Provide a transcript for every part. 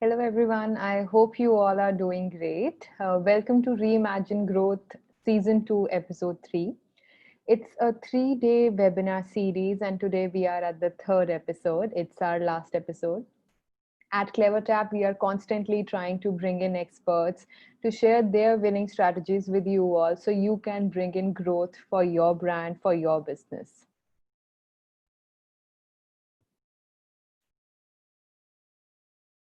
Hello, everyone. I hope you all are doing great. Welcome to Reimagine Growth Season 2, Episode 3. It's a 3-day webinar series, and today we are at the third episode. It's our last episode. At CleverTap, we are constantly trying to bring in experts to share their winning strategies with you all so you can bring in growth for your brand, for your business.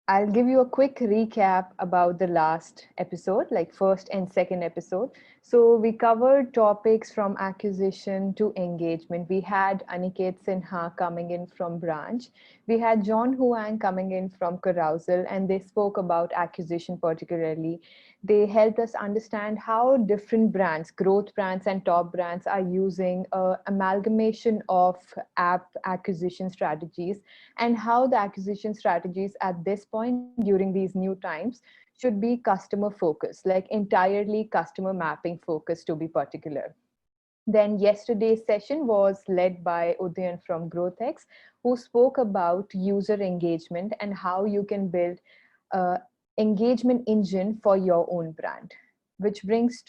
I'll give you a quick recap about the last episode, like first and second episode. So we covered topics from acquisition to engagement. We had Aniket Sinha coming in from Branch. We had John Huang coming in from Carousel, and they spoke about acquisition particularly. They helped us understand how different brands, growth brands and top brands, are using amalgamation of app acquisition strategies, and how the acquisition strategies at this point during these new times should be customer focused, like entirely customer mapping focused to be particular. Then yesterday's session was led by Udayan from GrowthX, who spoke about user engagement and how you can build a engagement engine for your own brand, which brings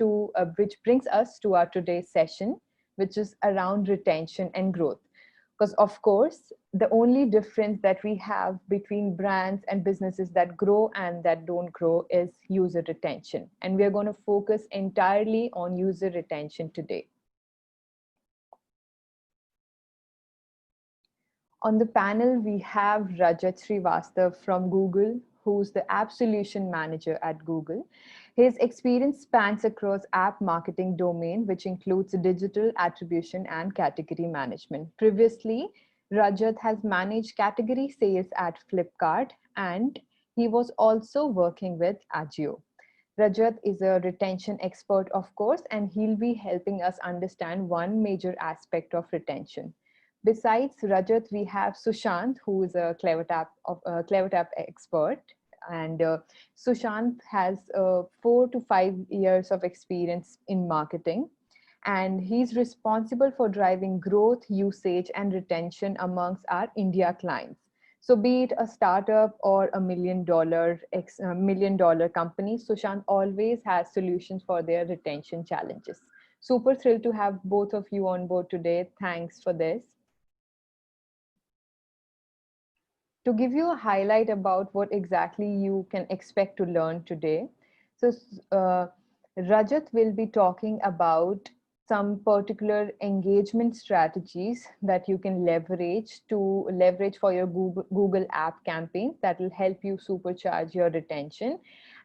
us to our today's session, which is around retention and growth. Because of course, the only difference that we have between brands and businesses that grow and that don't grow is user retention. And we're going to focus entirely on user retention today. On the panel, we have Rajat Srivastav from Google, who's the App Solution Manager at Google. His experience spans across app marketing domain, which includes digital attribution and category management. Previously, Rajat has managed category sales at Flipkart, and he was also working with Agio. Rajat is a retention expert, of course, and he'll be helping us understand one major aspect of retention. Besides Rajat, we have Sushant, who is a CleverTap expert, and Sushant has 4 to 5 years of experience in marketing, and he's responsible for driving growth, usage, and retention amongst our India clients. So, be it a startup or a $1 million company, Sushant always has solutions for their retention challenges. Super thrilled to have both of you on board today. Thanks for this. To give you a highlight about what exactly you can expect to learn today. So, Rajat will be talking about some particular engagement strategies that you can leverage for your Google app campaigns that will help you supercharge your retention.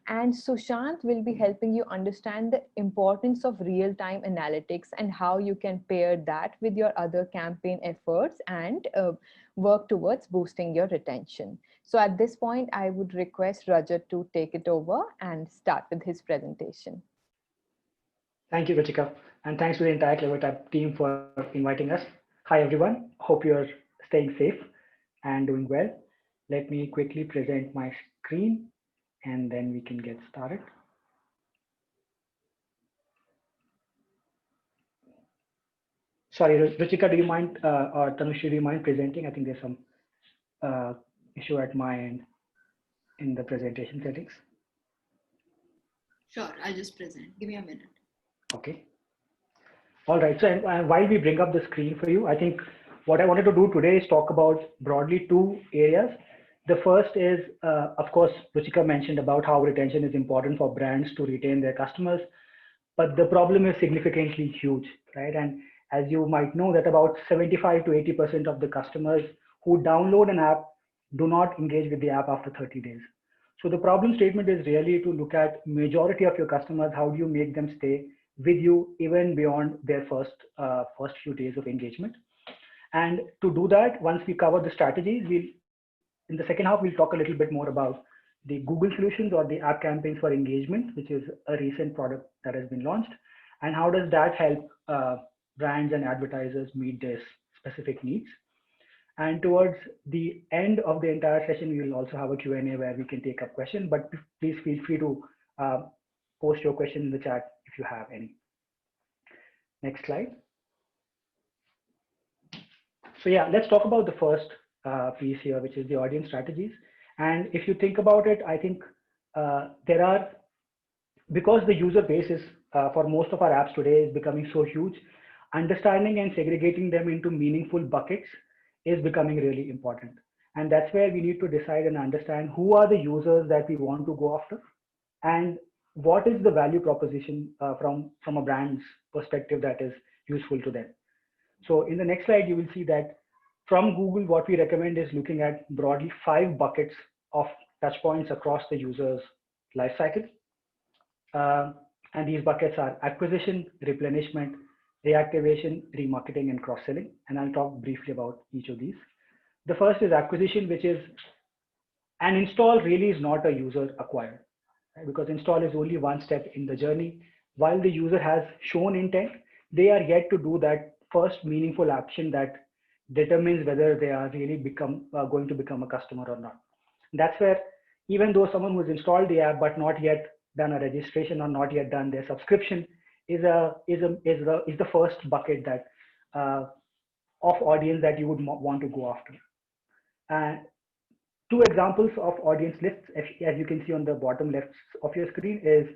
And Sushant will be helping you understand the importance of real-time analytics and how you can pair that with your other campaign efforts and work towards boosting your retention. So at this point, I would request Rajat to take it over and start with his presentation. Thank you, Ruchika, and thanks to the entire CleverTap team for inviting us. Hi, everyone. Hope you're staying safe and doing well. Let me quickly present my screen, and then we can get started. Sorry, Ruchika, do you mind, or Tanushri, do you mind presenting? I think there's some uh, issue at my end in the presentation settings. Sure, I'll just present. Give me a minute. Okay. All right. So while we bring up the screen for you, I think what I wanted to do today is talk about broadly two areas. The first is, of course, Ruchika mentioned about how retention is important for brands to retain their customers, but the problem is significantly huge, right? And as you might know, that about 75 to 80% of the customers who download an app do not engage with the app after 30 days. So the problem statement is really to look at majority of your customers. How do you make them stay with you even beyond their first few days of engagement? And to do that, once we cover the strategies, in the second half we'll talk a little bit more about the Google solutions or the app campaigns for engagement, which is a recent product that has been launched, and how does that help brands and advertisers meet their specific needs. And towards the end of the entire session, we will also have a Q&A where we can take up questions, but please feel free to post your question in the chat if you have any. Next slide. So yeah, let's talk about the first piece here, which is the audience strategies. And if you think about it, I think there are, because the user base is for most of our apps today is becoming so huge, understanding and segregating them into meaningful buckets is becoming really important. And that's where we need to decide and understand who are the users that we want to go after, and what is the value proposition from a brand's perspective that is useful to them. So in the next slide, you will see that from Google, what we recommend is looking at broadly 5 buckets of touch points across the user's life cycle. And these buckets are acquisition, replenishment, reactivation, remarketing, and cross-selling. And I'll talk briefly about each of these. The first is acquisition, which is an install really is not a user acquired, right? Because install is only one step in the journey. While the user has shown intent, they are yet to do that first meaningful action that determines whether they are really going to become a customer or not. That's where, even though someone who's installed the app but not yet done a registration or not yet done their subscription, is the first bucket that of audience that you would want to go after. And two examples of audience lists, as you can see on the bottom left of your screen, is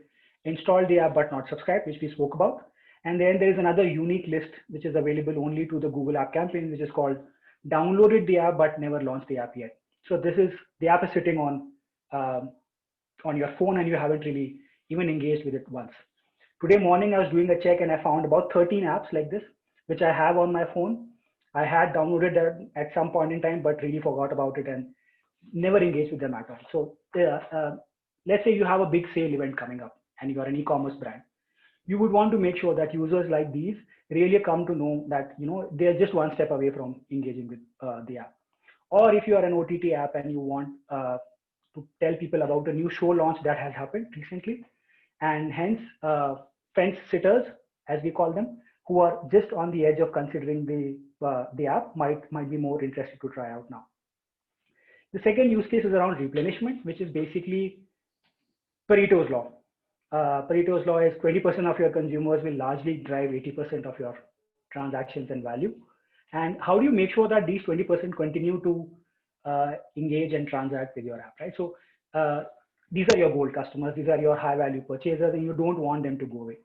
install the app but not subscribed, which we spoke about. And then there is another unique list which is available only to the Google App Campaign, which is called downloaded the app but never launched the app yet. So this is, the app is sitting on your phone and you haven't really even engaged with it once. Today morning, I was doing a check and I found about 13 apps like this, which I have on my phone. I had downloaded them at some point in time, but really forgot about it and never engaged with them at all. So let's say you have a big sale event coming up and you are an e-commerce brand. You would want to make sure that users like these really come to know that, you know, they're just one step away from engaging with the app. Or if you are an OTT app and you want to tell people about a new show launch that has happened recently, and hence fence sitters, as we call them, who are just on the edge of considering the app might be more interested to try out now. The second use case is around replenishment, which is basically Pareto's law. Pareto's law is 20% of your consumers will largely drive 80% of your transactions and value. And how do you make sure that these 20% continue to engage and transact with your app, right? So these are your gold customers, these are your high value purchasers, and you don't want them to go away.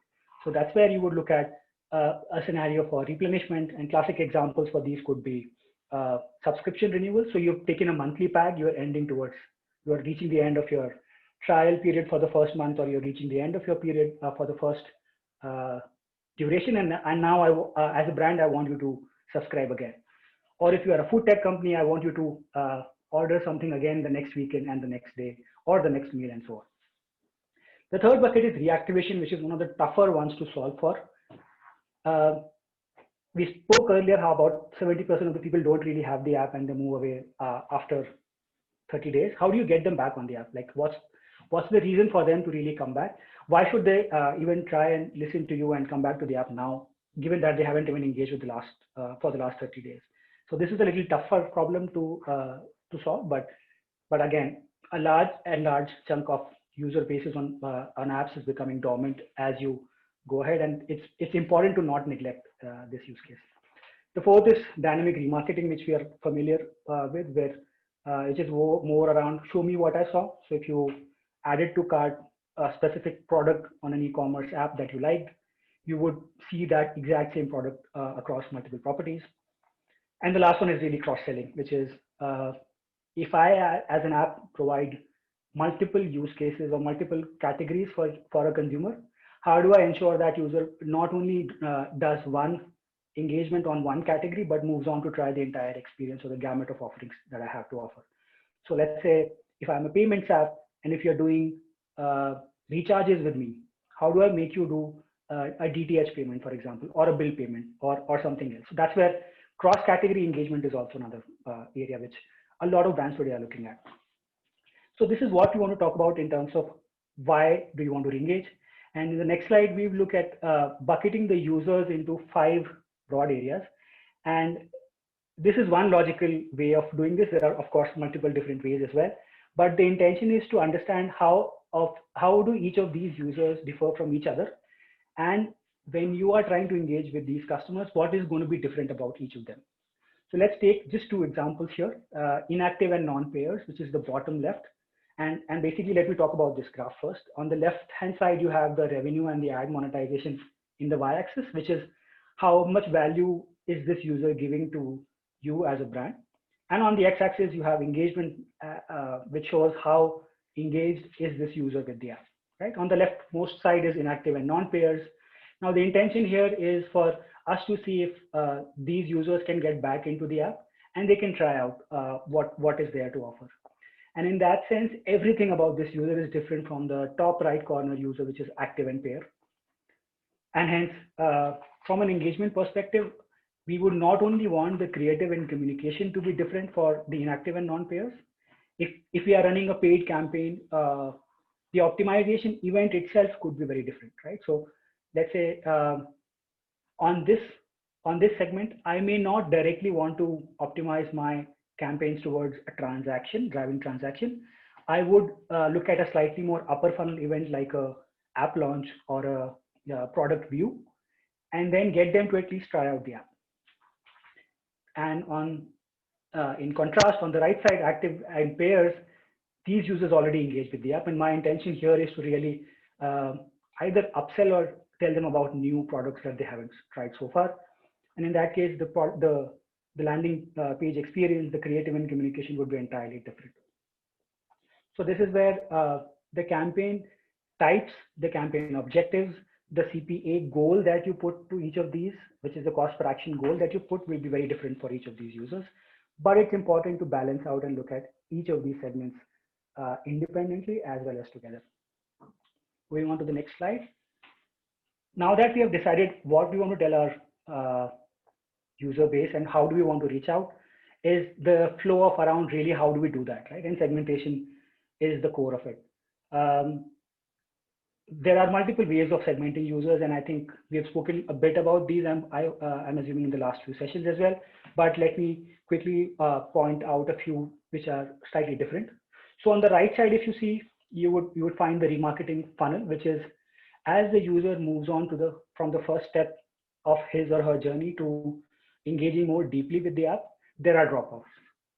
So that's where you would look at a scenario for replenishment, and classic examples for these could be subscription renewal. So you've taken a monthly pack, you're reaching the end of your trial period for the first month, or you're reaching the end of your period for the first duration. And now as a brand, I want you to subscribe again. Or if you are a food tech company, I want you to order something again the next weekend and the next day, or the next meal, and so on. The third bucket is reactivation, which is one of the tougher ones to solve for. We spoke earlier how about 70% of the people don't really have the app and they move away after 30 days. How do you get them back on the app? Like what's the reason for them to really come back? Why should they even try and listen to you and come back to the app now, given that they haven't even engaged with for the last 30 days? So this is a little tougher problem to solve, but again, a large chunk of user bases on apps is becoming dormant as you go ahead, and it's important to not neglect this use case. The fourth is dynamic remarketing, which we are familiar with, where it is more around show me what I saw. So if you added to cart a specific product on an e-commerce app that you liked, you would see that exact same product across multiple properties. And the last one is really cross-selling, which is if I, as an app, provide multiple use cases or multiple categories for a consumer, how do I ensure that user not only does one engagement on one category, but moves on to try the entire experience or the gamut of offerings that I have to offer? So let's say if I'm a payments app and if you're doing recharges with me, how do I make you do a DTH payment, for example, or a bill payment or something else? So that's where cross-category engagement is also another area which a lot of brands today are looking at. So this is what we want to talk about in terms of why do you want to engage. And in the next slide, we look at bucketing the users into 5 broad areas. And this is one logical way of doing this. There are, of course, multiple different ways as well. But the intention is to understand how do each of these users differ from each other. And when you are trying to engage with these customers, what is going to be different about each of them? So let's take just two examples here, inactive and non-payers, which is the bottom left. And basically, let me talk about this graph first. On the left-hand side, you have the revenue and the ad monetization in the y-axis, which is how much value is this user giving to you as a brand. And on the x-axis, you have engagement, which shows how engaged is this user with the app, right? On the leftmost side is inactive and non-payers. Now, the intention here is for us to see if these users can get back into the app and they can try out what is there to offer. And in that sense, everything about this user is different from the top right corner user, which is active and pair. And hence, from an engagement perspective, we would not only want the creative and communication to be different for the inactive and non-payers. If we are running a paid campaign, the optimization event itself could be very different, right? So let's say on this segment, I may not directly want to optimize my campaigns towards a transaction, driving transaction. I would look at a slightly more upper funnel event like a app launch or a product view, and then get them to at least try out the app. And in contrast, on the right side, active and payers, these users already engaged with the app. And my intention here is to really either upsell or tell them about new products that they haven't tried so far. And in that case, the landing page experience, the creative and communication would be entirely different. So this is where the campaign types, the campaign objectives, the CPA goal that you put to each of these, which is the cost per action goal that you put, will be very different for each of these users. But it's important to balance out and look at each of these segments independently as well as together. Moving on to the next slide. Now that we have decided what we want to tell our user base and how do we want to reach out, is the flow of around really how do we do that, right? And segmentation is the core of it. There are multiple ways of segmenting users, and I think we have spoken a bit about these. I'm assuming in the last few sessions as well. But let me quickly point out a few which are slightly different. So on the right side, if you see, you would find the remarketing funnel, which is as the user moves on to from the first step of his or her journey to engaging more deeply with the app, there are drop-offs.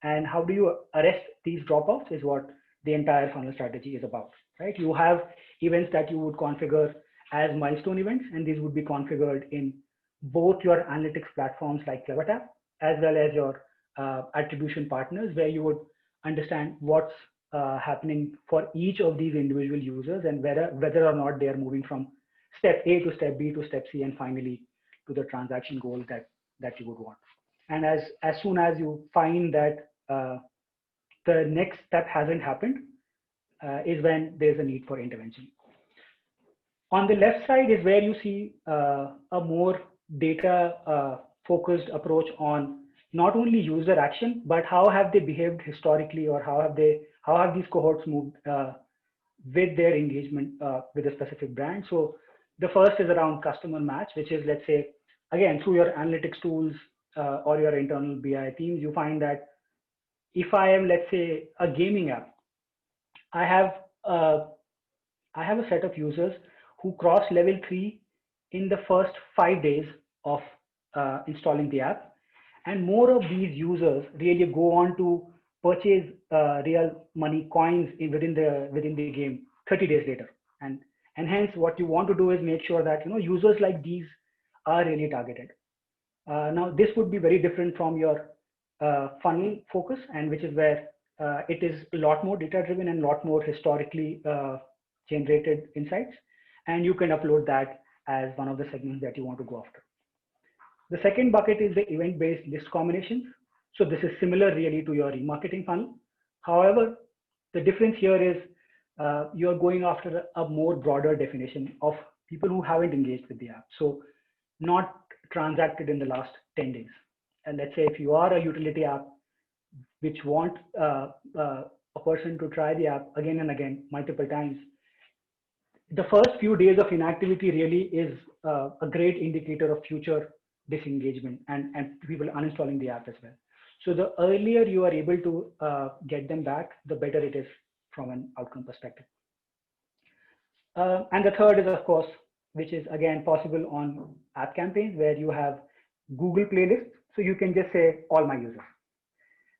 And how do you arrest these drop-offs is what the entire funnel strategy is about, right? You have events that you would configure as milestone events, and these would be configured in both your analytics platforms like CleverTap, as well as your attribution partners, where you would understand what's happening for each of these individual users and whether or not they are moving from step A to step B to step C, and finally to the transaction goal that you would want. And as soon as you find that the next step hasn't happened, is when there's a need for intervention. On the left side is where you see a more data focused approach on not only user action, but how have they behaved historically, or how have these cohorts moved with their engagement with a specific brand. So the first is around customer match, which is, let's say, again, through your analytics tools or your internal BI teams, you find that if I am, let's say, a gaming app, I have a set of users who cross level 3 in the first 5 days of installing the app. And more of these users really go on to purchase real money coins within the game 30 days later. And hence what you want to do is make sure that users like these are really targeted. Now this would be very different from your funnel focus, and which is where it is a lot more data driven and a lot more historically generated insights, and you can upload that as one of the segments that you want to go after. The second bucket is the event-based list combinations. So this is similar really to your remarketing funnel. However, the difference here is you're going after a more broader definition of people who haven't engaged with the app. So not transacted in the last 10 days. And let's say if you are a utility app which want a person to try the app again and again multiple times, the first few days of inactivity really is a great indicator of future disengagement and people uninstalling the app as well. So the earlier you are able to get them back, the better it is from an outcome perspective. And the third is, of course, which is again possible on app campaigns, where you have Google playlists. So you can just say all my users.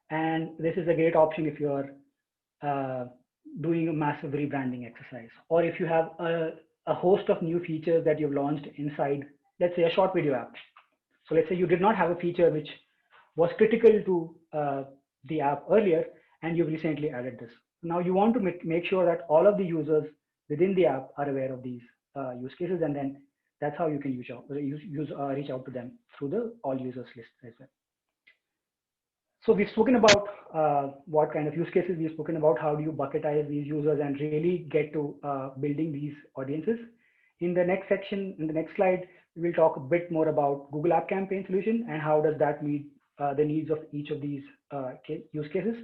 And this is a great option if you're uh, doing a massive rebranding exercise, or if you have a host of new features that you've launched inside, let's say, a short video app. So let's say you did not have a feature which was critical to the app earlier, and you've recently added this. Now you want to make sure that all of the users within the app are aware of these use cases, and then that's how you can reach out to them through the all users list as well. So we've spoken about what kind of use cases we've spoken about, how do you bucketize these users and really get to building these audiences. In the next section, in the next slide, we will talk a bit more about Google App Campaign solution and how does that meet the needs of each of these use cases.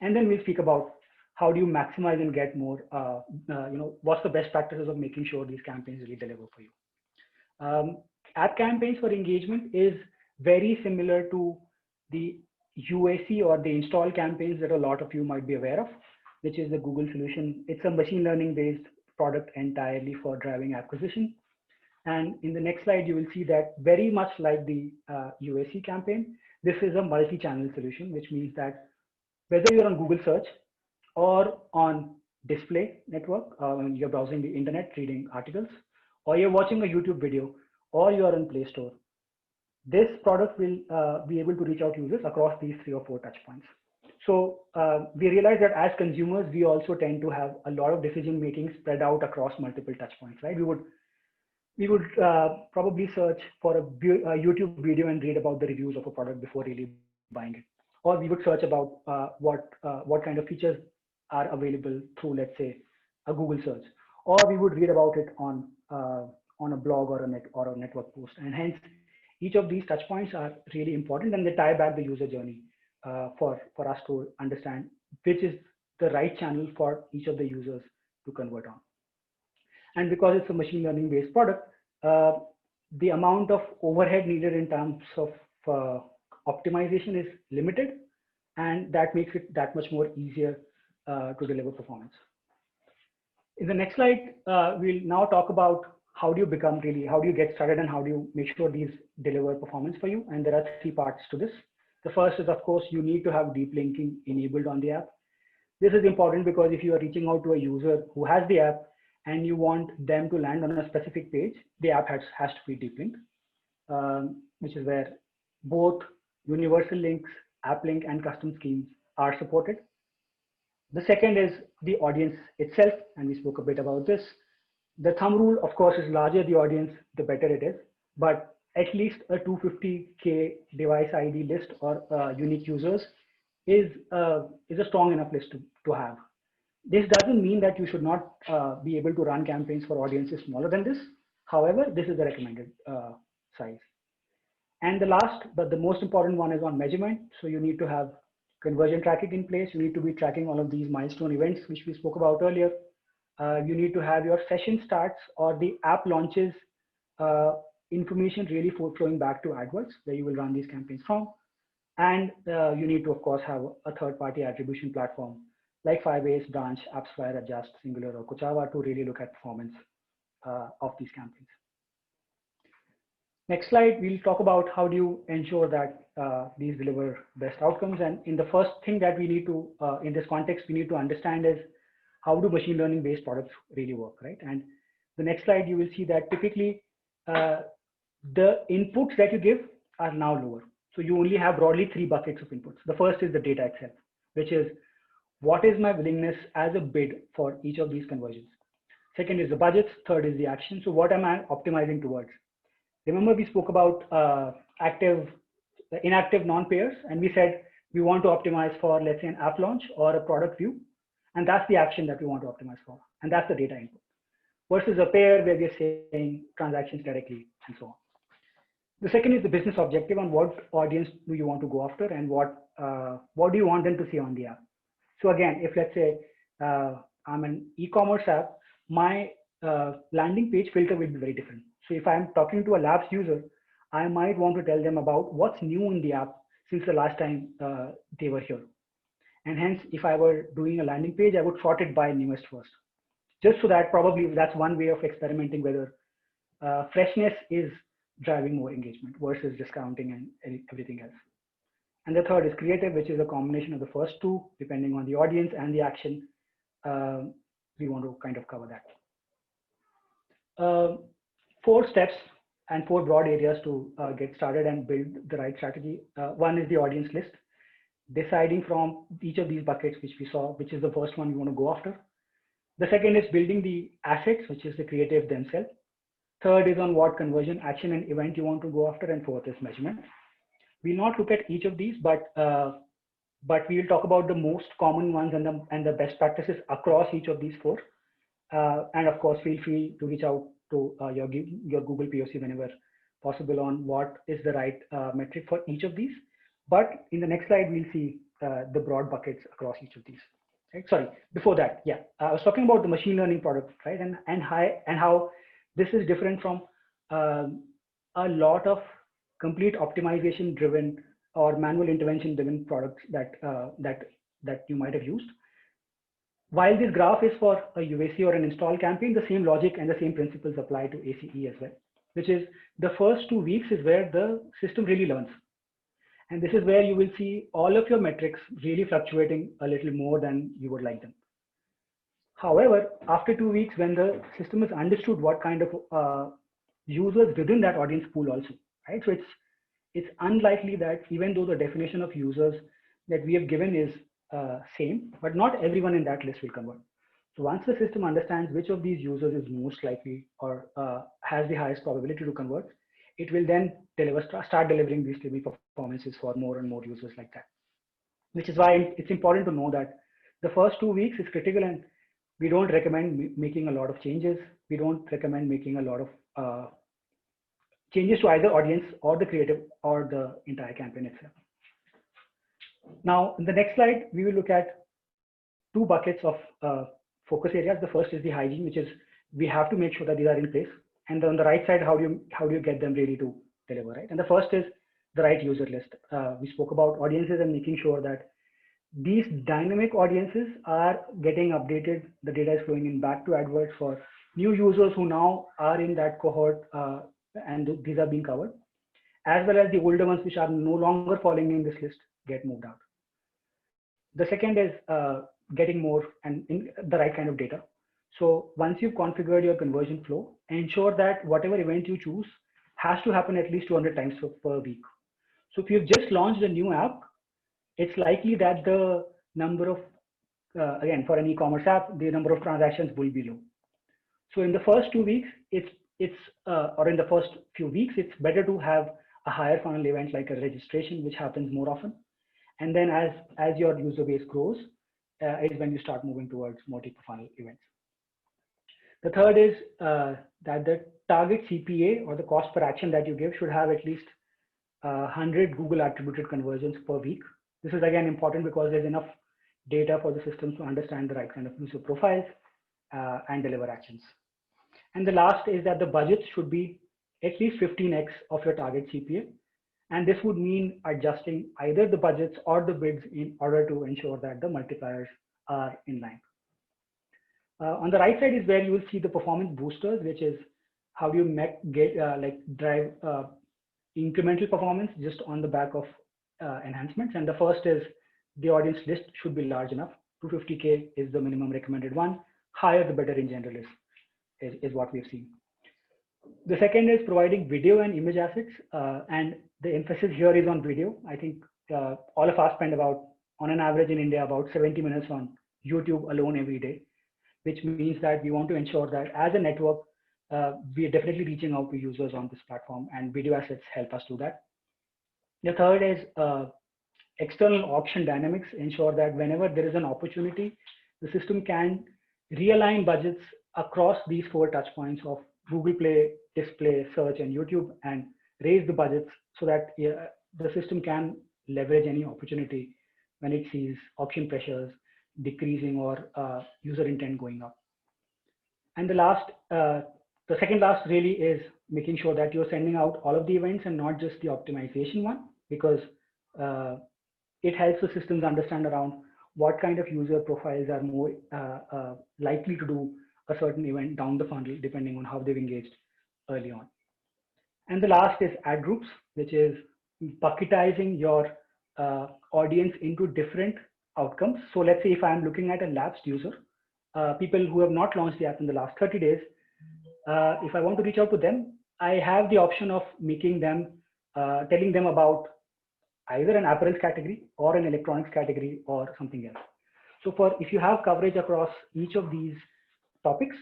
And then we'll speak about how do you maximize and get more, what's the best practices of making sure these campaigns really deliver for you. App campaigns for engagement is very similar to the UAC or the install campaigns that a lot of you might be aware of, which is the Google solution. It's a machine learning based product entirely for driving acquisition. And in the next slide, you will see that very much like the UAC campaign, this is a multi-channel solution, which means that whether you're on Google search or on display network, when you're browsing the internet, reading articles, or you're watching a YouTube video, or you're on Play Store, this product will be able to reach out to users across these 3 or 4 touch points. So we realize that as consumers, we also tend to have a lot of decision making spread out across multiple touch points, right? We would probably search for a YouTube video and read about the reviews of a product before really buying it. Or we would search about what kind of features are available through, let's say, a Google search. Or we would read about it on a blog or a network post. And hence, each of these touch points are really important, and they tie back the user journey for us to understand which is the right channel for each of the users to convert on. And because it's a machine learning based product, the amount of overhead needed in terms of optimization is limited, and that makes it that much more easier to deliver performance. In the next slide, we'll now talk about how do you get started and how do you make sure these deliver performance for you. And there are 3 parts to this. The first is, of course, you need to have deep linking enabled on the app. This is important because if you are reaching out to a user who has the app and you want them to land on a specific page, the app has to be deep linked, which is where both universal links, app link, and custom schemes are supported. The second is the audience itself, and we spoke a bit about this. The thumb rule, of course, is larger the audience, the better it is, but at least a 250K device ID list or unique users is a strong enough list to have. This doesn't mean that you should not be able to run campaigns for audiences smaller than this. However, this is the recommended size. And the last, but the most important one is on measurement. So you need to have conversion tracking in place. You need to be tracking all of these milestone events, which we spoke about earlier. You need to have your session starts or the app launches information really flowing back to AdWords, where you will run these campaigns from. And you need to, of course, have a third-party attribution platform like Firebase, Branch, AppsFlyer, Adjust, Singular, or Kochava to really look at performance of these campaigns. Next slide, we'll talk about how do you ensure that these deliver best outcomes. And in the first thing that we need to, in this context, we need to understand is how do machine learning based products really work, right? And the next slide, you will see that typically the inputs that you give are now lower. So you only have broadly 3 buckets of inputs. The first is the data itself, which is what is my willingness as a bid for each of these conversions. Second is the budgets. Third is the action. So what am I optimizing towards? Remember we spoke about inactive non-payers, and we said we want to optimize for, let's say, an app launch or a product view. And that's the action that we want to optimize for. And that's the data input versus a pair where we're saying transactions directly and so on. The second is the business objective on what audience do you want to go after and what do you want them to see on the app. So again, if let's say I'm an e-commerce app, my landing page filter will be very different. So if I'm talking to a Labs user, I might want to tell them about what's new in the app since the last time they were here. And hence, if I were doing a landing page, I would sort it by newest first. Just so that probably that's one way of experimenting whether freshness is driving more engagement versus discounting and everything else. And the third is creative, which is a combination of the first two, depending on the audience and the action. We want to kind of cover that. Four steps and four broad areas to get started and build the right strategy. One is the audience list, deciding from each of these buckets, which we saw, which is the first one you want to go after. The second is building the assets, which is the creative themselves. Third is on what conversion, action, and event you want to go after. And fourth is measurement. We'll not look at each of these, but we will talk about the most common ones and the best practices across each of these four. And of course, feel free to reach out to your Google POC whenever possible on what is the right metric for each of these. But in the next slide, we'll see the broad buckets across each of these. Right? Sorry, before that, yeah, I was talking about the machine learning product, right? And how this is different from a lot of complete optimization driven or manual intervention driven products that you might have used. While this graph is for a UAC or an install campaign, the same logic and the same principles apply to ACE as well, which is the first 2 weeks is where the system really learns. And this is where you will see all of your metrics really fluctuating a little more than you would like them. However, after 2 weeks, when the system has understood what kind of users within that audience pool also, right? So it's unlikely that even though the definition of users that we have given is same, but not everyone in that list will convert. So once the system understands which of these users is most likely or has the highest probability to convert, it will then start delivering these stable performances for more and more users like that. Which is why it's important to know that the first 2 weeks is critical, and we don't recommend making a lot of changes. We don't recommend making a lot of changes to either audience or the creative or the entire campaign itself. Now, in the next slide, we will look at 2 buckets of focus areas. The first is the hygiene, which is we have to make sure that these are in place. And on the right side, how do you get them ready to deliver, right? And the first is the right user list. We spoke about audiences and making sure that these dynamic audiences are getting updated. The data is flowing in back to AdWords for new users who now are in that cohort, and these are being covered, as well as the older ones which are no longer falling in this list get moved out. The second is getting more and in the right kind of data. So once you've configured your conversion flow, ensure that whatever event you choose has to happen at least 200 times per week. So if you've just launched a new app, it's likely that the number of, again, for an e-commerce app, the number of transactions will be low. So in the first 2 weeks, or in the first few weeks, it's better to have a higher funnel event like a registration, which happens more often. And then as your user base grows, is when you start moving towards more deeper funnel events. The third is that the target CPA or the cost per action that you give should have at least 100 Google attributed conversions per week. This is again important because there's enough data for the system to understand the right kind of user profiles and deliver actions. And the last is that the budgets should be at least 15x of your target CPA. And this would mean adjusting either the budgets or the bids in order to ensure that the multipliers are in line. On the right side is where you will see the performance boosters, which is how do you drive incremental performance just on the back of enhancements. And the first is the audience list should be large enough. 250K is the minimum recommended one. Higher the better in general is what we've seen. The second is providing video and image assets, and the emphasis here is on video. I think all of us spend on an average in India, about 70 minutes on YouTube alone every day, which means that we want to ensure that as a network, we are definitely reaching out to users on this platform, and video assets help us do that. The third is external auction dynamics. Ensure that whenever there is an opportunity, the system can realign budgets across these 4 touch points of Google Play, display, search, and YouTube, and raise the budgets so that the system can leverage any opportunity when it sees auction pressures decreasing or user intent going up. And the second last really is making sure that you're sending out all of the events and not just the optimization one, because it helps the systems understand around what kind of user profiles are more likely to do a certain event down the funnel, depending on how they've engaged early on. And the last is ad groups, which is bucketizing your audience into different outcomes. So let's say if I'm looking at a lapsed user, people who have not launched the app in the last 30 days, if I want to reach out to them, I have the option of making them, telling them about either an apparel category or an electronics category or something else. So for if you have coverage across each of these topics,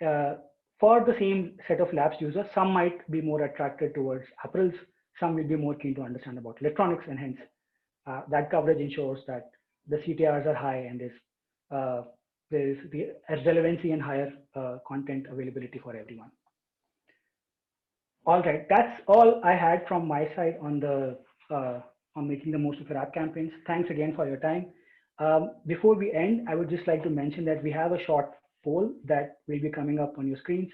uh, for the same set of lapsed users, some might be more attracted towards apparels, some will be more keen to understand about electronics, and hence that coverage ensures that the CTRs are high and there's the relevancy and higher content availability for everyone. All right, that's all I had from my side on the on making the most of your app campaigns. Thanks again for your time. Before we end, I would just like to mention that we have a short poll that will be coming up on your screens.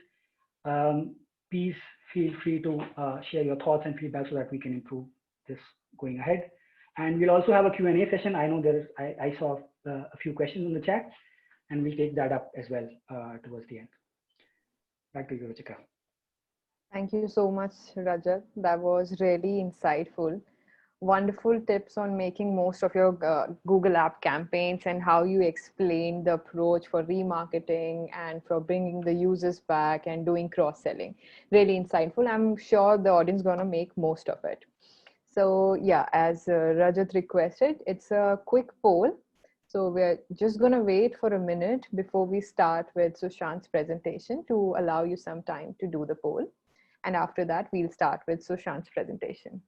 Please feel free to share your thoughts and feedback so that we can improve this going ahead. And we'll also have a Q&A session. I know I saw a few questions in the chat, and we'll take that up as well towards the end. Back to you, Ruchika. Thank you so much, Rajat. That was really insightful. Wonderful tips on making most of your Google app campaigns and how you explain the approach for remarketing and for bringing the users back and doing cross-selling. Really insightful. I'm sure the audience is going to make most of it. So yeah, as Rajat requested, it's a quick poll. So we're just going to wait for a minute before we start with Sushant's presentation to allow you some time to do the poll. And after that, we'll start with Sushant's presentation.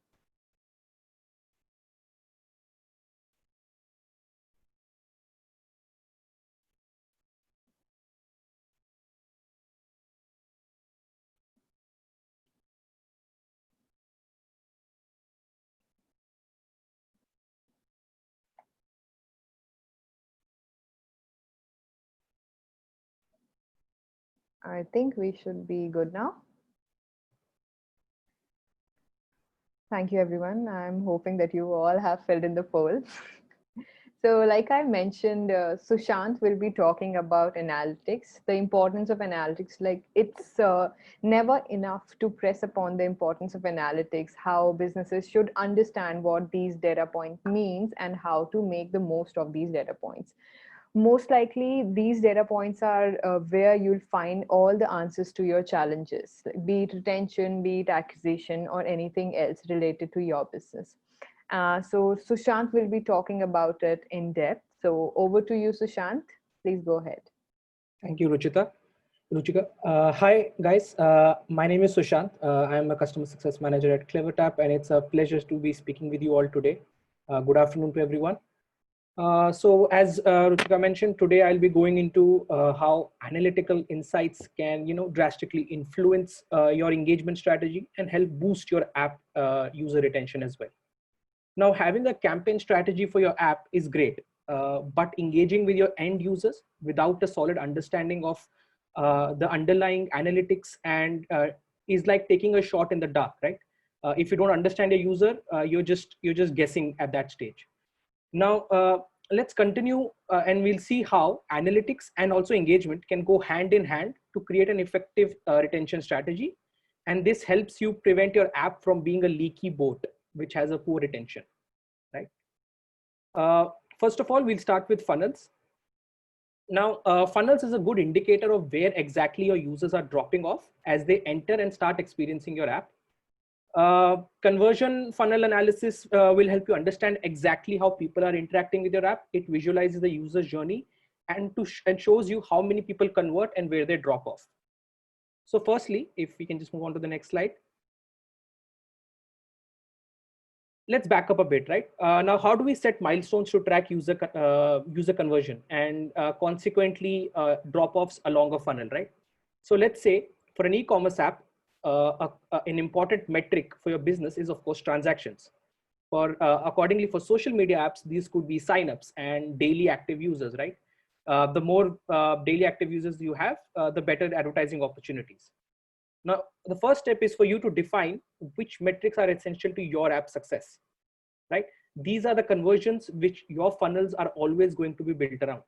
I think we should be good now. Thank you, everyone. I'm hoping that you all have filled in the poll. So like I mentioned, Sushant will be talking about analytics, the importance of analytics. Like it's never enough to press upon the importance of analytics, how businesses should understand what these data points means and how to make the most of these data points. Most likely these data points are where you'll find all the answers to your challenges, be it retention, be it acquisition, or anything else related to your business. So Sushant will be talking about it in depth. So over to you, Sushant. Please go ahead. Thank you, Ruchika. Hi, guys. My name is Sushant. I am a customer success manager at CleverTap, and it's a pleasure to be speaking with you all today. Good afternoon to everyone. So as Ruchika mentioned, today I'll be going into how analytical insights can, drastically influence your engagement strategy and help boost your app user retention as well. Now, having a campaign strategy for your app is great, but engaging with your end users without a solid understanding of the underlying analytics and is like taking a shot in the dark, right? If you don't understand your user, you're just guessing at that stage. Now, let's continue and we'll see how analytics and also engagement can go hand in hand to create an effective retention strategy. And this helps you prevent your app from being a leaky boat, which has a poor retention, right? First of all, we'll start with funnels. Now, funnels is a good indicator of where exactly your users are dropping off as they enter and start experiencing your app. Conversion funnel analysis will help you understand exactly how people are interacting with your app. It visualizes the user journey and shows you how many people convert and where they drop off. So firstly, if we can just move on to the next slide. Let's back up a bit, right? Now, how do we set milestones to track user conversion and consequently drop-offs along a funnel, right? So let's say for an e-commerce app, an important metric for your business is, of course, transactions. Accordingly, for social media apps, these could be signups and daily active users, right? The more daily active users you have, the better advertising opportunities. Now, the first step is for you to define which metrics are essential to your app success, right? These are the conversions which your funnels are always going to be built around,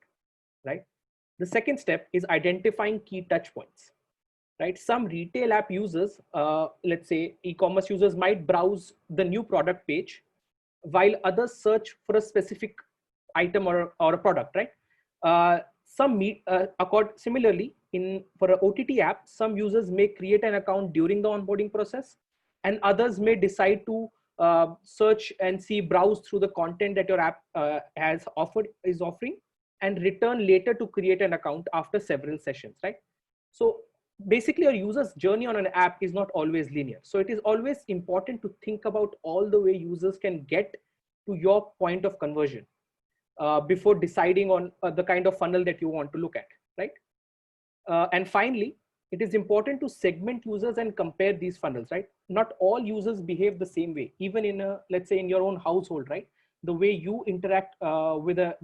right? The second step is identifying key touch points. right? Some retail app users, let's say e-commerce users, might browse the new product page while others search for a specific item or a product, right? Similarly, for an OTT app, some users may create an account during the onboarding process, and others may decide to search and browse through the content that your app is offering, and return later to create an account after several sessions, right? So basically, a user's journey on an app is not always linear. So it is always important to think about all the way users can get to your point of conversion before deciding on the kind of funnel that you want to look at, right? And finally, it is important to segment users and compare these funnels, right? Not all users behave the same way, even let's say in your own household, right? The way you interact with a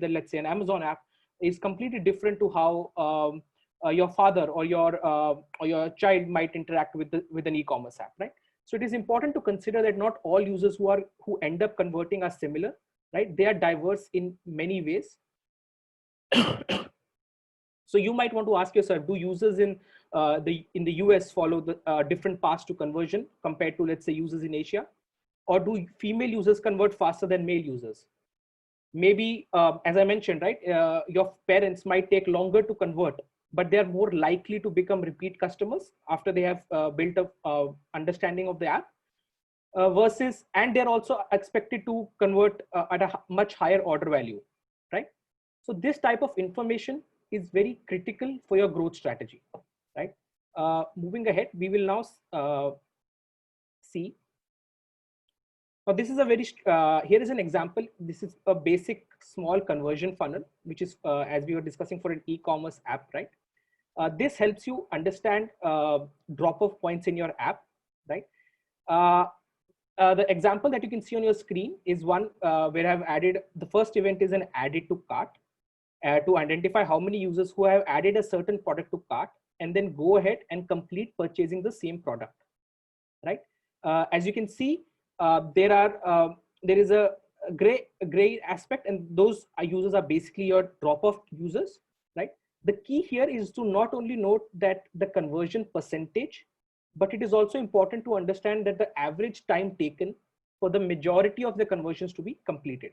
let's say an Amazon app is completely different to how your father or your child might interact with an e-commerce app, right? So it is important to consider that not all users who end up converting are similar, right? They are diverse in many ways. So you might want to ask yourself, do users in the US follow the different paths to conversion compared to, let's say, users in Asia? Or do female users convert faster than male users? Maybe, as I mentioned, right, your parents might take longer to convert, but they're more likely to become repeat customers after they have built a understanding of the app. And they're also expected to convert at a much higher order value, right? So this type of information is very critical for your growth strategy, right? Moving ahead, we will now see. Now this is here is an example. This is a basic small conversion funnel, which is as we were discussing for an e-commerce app, right? This helps you understand drop-off points in your app, right? The example that you can see on your screen is one where I've added, the first event is an added to cart to identify how many users who have added a certain product to cart and then go ahead and complete purchasing the same product, right? As you can see, there is a gray aspect, and those users are basically your drop-off users, right? The key here is to not only note that the conversion percentage, but it is also important to understand that the average time taken for the majority of the conversions to be completed.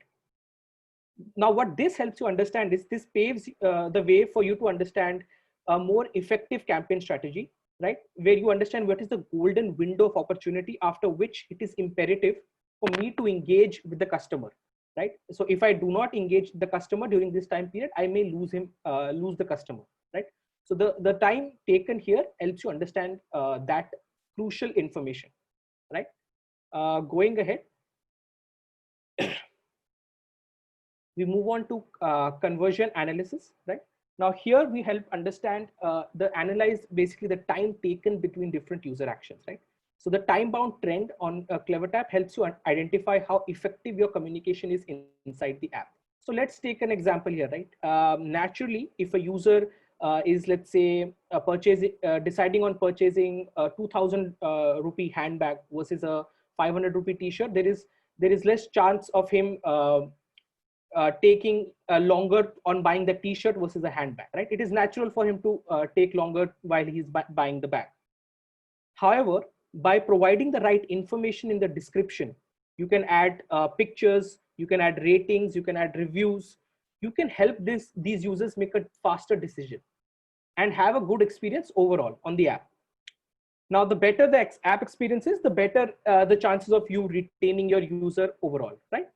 Now, what this helps you understand is this paves the way for you to understand a more effective campaign strategy, right? Where you understand what is the golden window of opportunity after which it is imperative for me to engage with the customer, right? So if I do not engage the customer during this time period, I may lose the customer, right? So the time taken here helps you understand that crucial information, right? Going ahead, we move on to conversion analysis, right? Now here we help understand analyze basically the time taken between different user actions, right? So the time-bound trend on CleverTap helps you identify how effective your communication is inside the app. So let's take an example here, right? Naturally, if a user is, let's say, deciding on purchasing a 2,000 rupee handbag versus a 500 rupee t-shirt, there is less chance of him taking longer on buying the t-shirt versus a handbag, right? It is natural for him to take longer while he's buying the bag. However, by providing the right information in the description, you can add pictures, you can add ratings, you can add reviews, you can help these users make a faster decision and have a good experience overall on the app. Now, the better the app experience is, the better the chances of you retaining your user overall, right?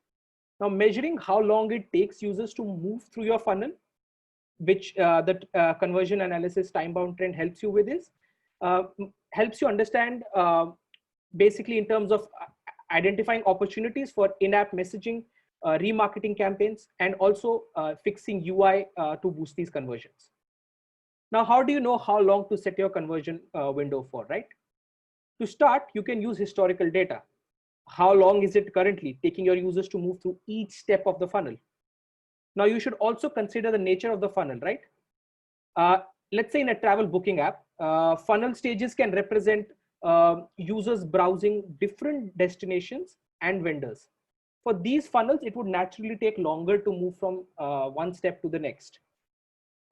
Now, measuring how long it takes users to move through your funnel, which the conversion analysis time-bound trend helps you with, is helps you understand basically in terms of identifying opportunities for in-app messaging, remarketing campaigns, and also fixing UI to boost these conversions. Now, how do you know how long to set your conversion window for, right? To start, you can use historical data. How long is it currently taking your users to move through each step of the funnel? Now, you should also consider the nature of the funnel, right? Let's say in a travel booking app, funnel stages can represent users browsing different destinations and vendors. For these funnels, it would naturally take longer to move from one step to the next.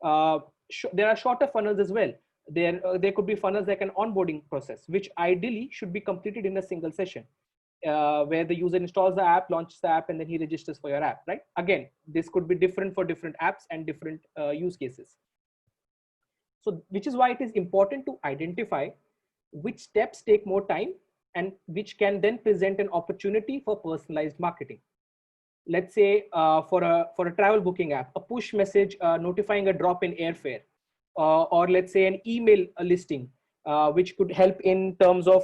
There are shorter funnels as well. There could be funnels like an onboarding process, which ideally should be completed in a single session, where the user installs the app, launches the app, and then he registers for your app, right? Again, this could be different for different apps and different use cases. So, which is why it is important to identify which steps take more time and which can then present an opportunity for personalized marketing. Let's say for a travel booking app, a push message notifying a drop in airfare, or let's say an email listing, which could help in terms of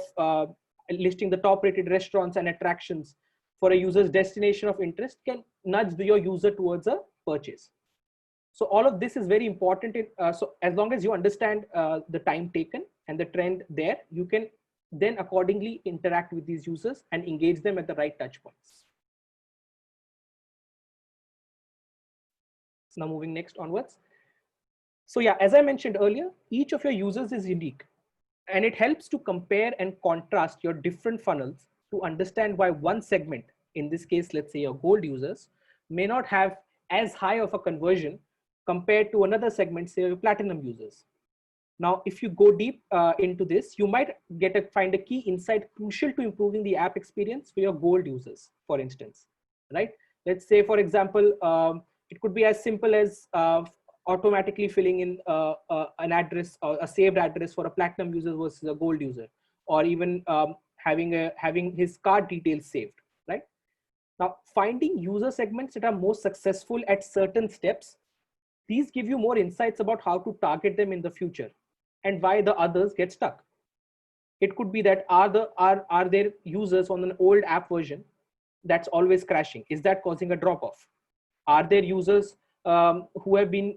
listing the top rated restaurants and attractions for a user's destination of interest, can nudge your user towards a purchase. So all of this is very important. So as long as you understand the time taken and the trend there, you can then accordingly interact with these users and engage them at the right touch points. Now moving next onwards. So yeah, as I mentioned earlier, each of your users is unique, and it helps to compare and contrast your different funnels to understand why one segment, in this case, let's say your gold users, may not have as high of a conversion compared to another segment, say your platinum users. Now, if you go deep into this, you might find a key insight crucial to improving the app experience for your gold users, for instance, right? Let's say, for example, it could be as simple as automatically filling in an address or a saved address for a platinum user versus a gold user, or even having his card details saved, right? Now, finding user segments that are most successful at certain steps, these give you more insights about how to target them in the future and why the others get stuck. It could be that are there users on an old app version that's always crashing? Is that causing a drop off? Are there users who have been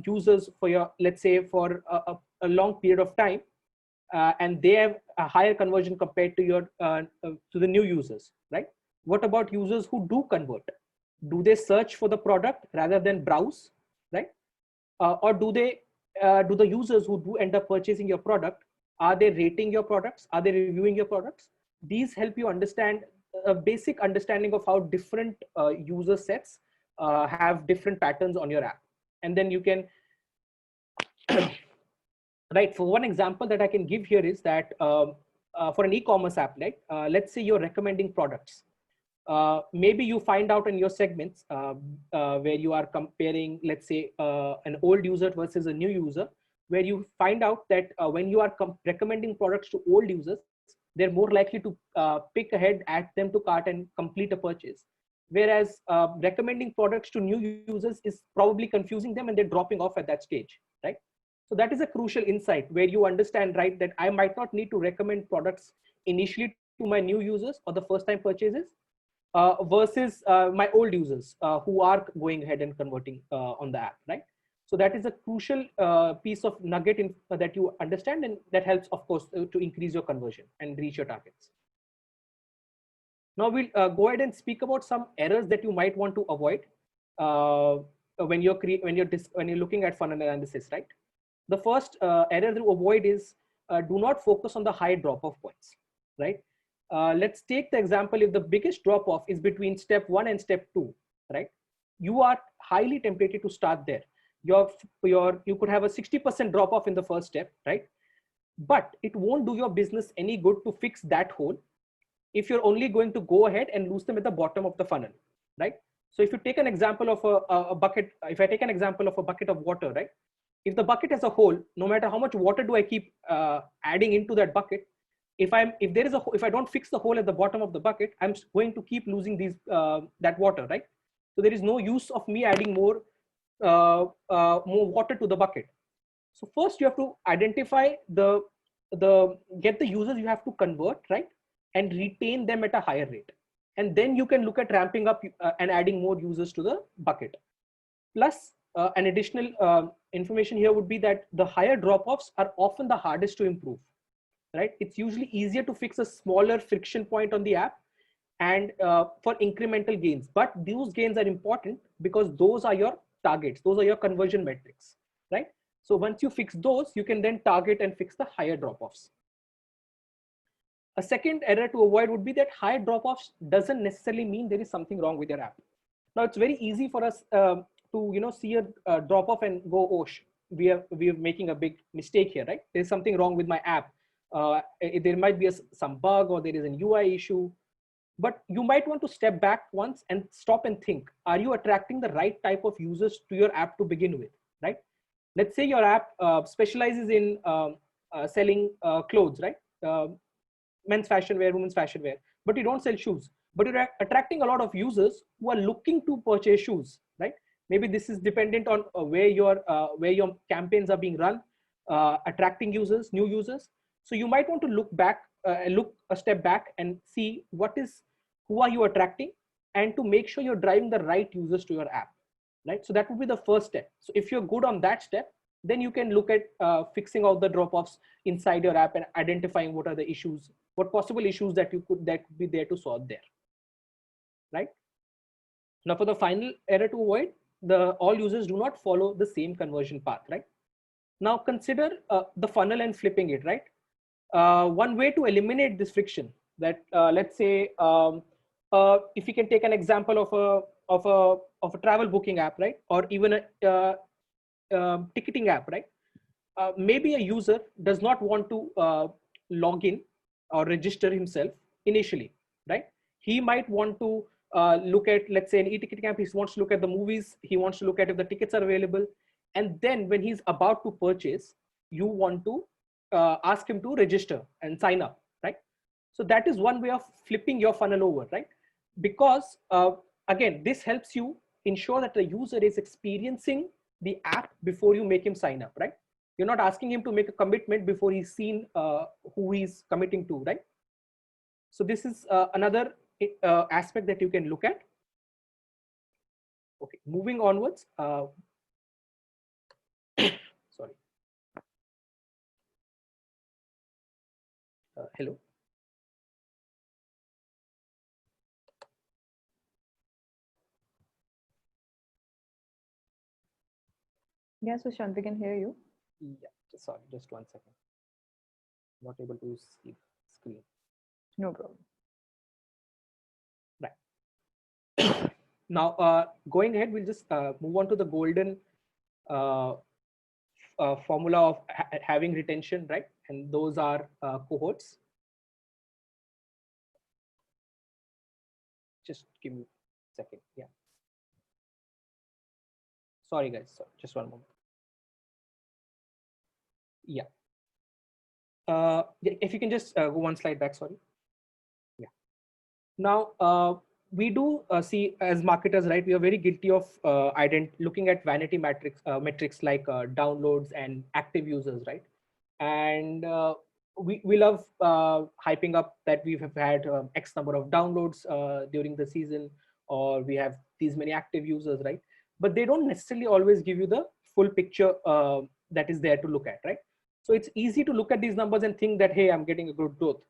users for your, let's say, for a long period of time, and they have a higher conversion compared to your to the new users, right? What about users who do convert? Do they search for the product rather than browse, right? Or do the users who do end up purchasing your product, are they rating your products? Are they reviewing your products? These help you understand a basic understanding of how different user sets have different patterns on your app. And then you can, right, for one example that I can give here is that for an e-commerce app, right, let's say you're recommending products. Maybe you find out in your segments where you are comparing, let's say, an old user versus a new user, where you find out that when you are recommending products to old users, they're more likely to pick ahead, add them to cart, and complete a purchase. Whereas recommending products to new users is probably confusing them and they're dropping off at that stage, right? So that is a crucial insight where you understand, right, that I might not need to recommend products initially to my new users or the first time purchases versus my old users who are going ahead and converting on the app, right? So that is a crucial piece of nugget that you understand, and that helps, of course, to increase your conversion and reach your targets. Now we'll go ahead and speak about some errors that you might want to avoid when you're looking at funnel analysis, right? The first error to avoid is do not focus on the high drop-off points, right? Let's take the example, if the biggest drop-off is between step 1 and step 2, right? You are highly tempted to start there. You could have a 60% drop-off in the first step, right? But it won't do your business any good to fix that hole if you're only going to go ahead and lose them at the bottom of the funnel, right? So if you take an example of a bucket, if I take an example of a bucket of water, right? If the bucket has a hole, no matter how much water do I keep adding into that bucket, if I don't fix the hole at the bottom of the bucket, I'm going to keep losing that water, right? So there is no use of me adding more water to the bucket. So first you have to identify get the users you have to convert, right? And retain them at a higher rate. And then you can look at ramping up and adding more users to the bucket. Plus, an additional information here would be that the higher drop-offs are often the hardest to improve, right? It's usually easier to fix a smaller friction point on the app and for incremental gains. But those gains are important because those are your targets. Those are your conversion metrics, right? So once you fix those, you can then target and fix the higher drop-offs. A second error to avoid would be that high drop-offs doesn't necessarily mean there is something wrong with your app. Now it's very easy for us to see a drop-off and go, oh, we are making a big mistake here, right? There's something wrong with my app. There might be some bug, or there is an UI issue. But you might want to step back once and stop and think, are you attracting the right type of users to your app to begin with, right? Let's say your app specializes in selling clothes, right? Men's fashion wear, women's fashion wear, but you don't sell shoes. But you're attracting a lot of users who are looking to purchase shoes, right? Maybe this is dependent on where your campaigns are being run, attracting users, new users. So you might want to look a step back and see who are you attracting, and to make sure you're driving the right users to your app, right? So that would be the first step. So if you're good on that step, then you can look at fixing out the drop-offs inside your app and identifying what are the issues, what possible issues that could be there to solve there, right? Now for the final error to avoid, all users do not follow the same conversion path, right? Now consider the funnel and flipping it, right? One way to eliminate this friction, that let's say if you can take an example of a travel booking app, right? Or even a ticketing app, right? Maybe a user does not want to log in or register himself initially, right? He might want to look at, let's say, an e-ticketing app. He wants to look at the movies. He wants to look at if the tickets are available. And then when he's about to purchase, you want to ask him to register and sign up, right? So that is one way of flipping your funnel over, right? Because again, this helps you ensure that the user is experiencing the app before you make him sign up, right? You're not asking him to make a commitment before he's seen who he's committing to, right? So this is another aspect that you can look at. Okay, moving onwards. Sorry. Hello. Yeah, Sushant, we can hear you. Yeah, sorry, just 1 second. Not able to see the screen. No problem. Right. Now, going ahead, we'll just move on to the golden formula of having retention, right? And those are cohorts. Just give me a second. Yeah. Sorry, guys. Sorry, just one moment. Yeah. If you can just go one slide back, sorry. Yeah. Now, we do see as marketers, right? We are very guilty of looking at vanity metrics like downloads and active users, right? And we love hyping up that we have had X number of downloads during the season, or we have these many active users, right? But they don't necessarily always give you the full picture that is there to look at, right? So it's easy to look at these numbers and think that, hey, I'm getting a good growth.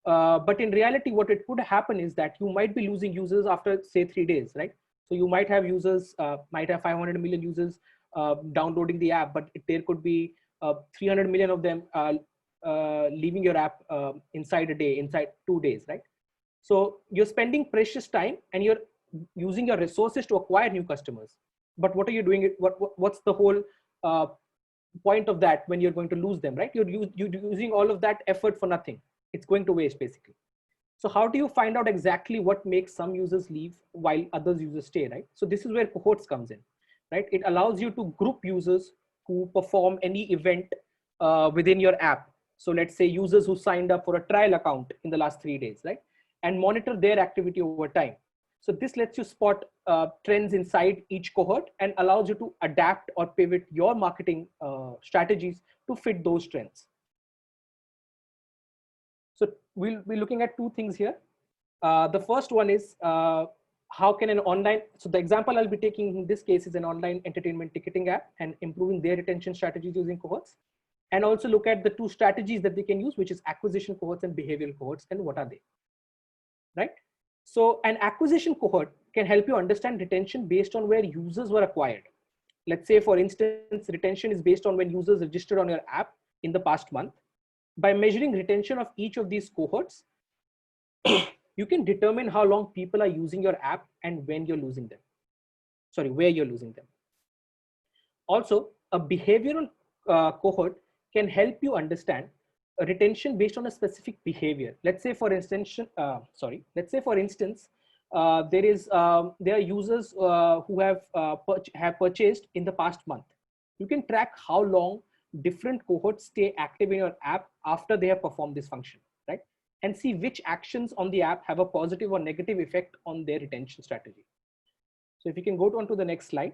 But in reality, what it could happen is that you might be losing users after, say, 3 days, right? So you might have users, might have 500 million users downloading the app, but there could be 300 million of them leaving your app inside 2 days, right? So you're spending precious time and you're using your resources to acquire new customers. But what are you doing? What's the whole point of that when you're going to lose them, right? You're using all of that effort for nothing. It's going to waste, basically. So how do you find out exactly what makes some users leave while others users stay, right? So this is where cohorts comes in, right? It allows you to group users who perform any event within your app. So let's say users who signed up for a trial account in the last 3 days, right? And monitor their activity over time. So this lets you spot trends inside each cohort and allows you to adapt or pivot your marketing strategies to fit those trends. So we'll be looking at 2 things here. The first one is how can an online, so the example I'll be taking in this case is an online entertainment ticketing app and improving their retention strategies using cohorts. And also look at the 2 strategies that they can use, which is acquisition cohorts and behavioral cohorts, and what are they, right? So an acquisition cohort can help you understand retention based on where users were acquired. Let's say, for instance, retention is based on when users registered on your app in the past month. By measuring retention of each of these cohorts, you can determine how long people are using your app and when you're losing them. Sorry, where you're losing them. Also, a behavioral cohort can help you understand a retention based on a specific behavior. Let's say, for instance, there are users who have purchased in the past month. You can track how long different cohorts stay active in your app after they have performed this function, right? And see which actions on the app have a positive or negative effect on their retention strategy. So if you can go on to the next slide.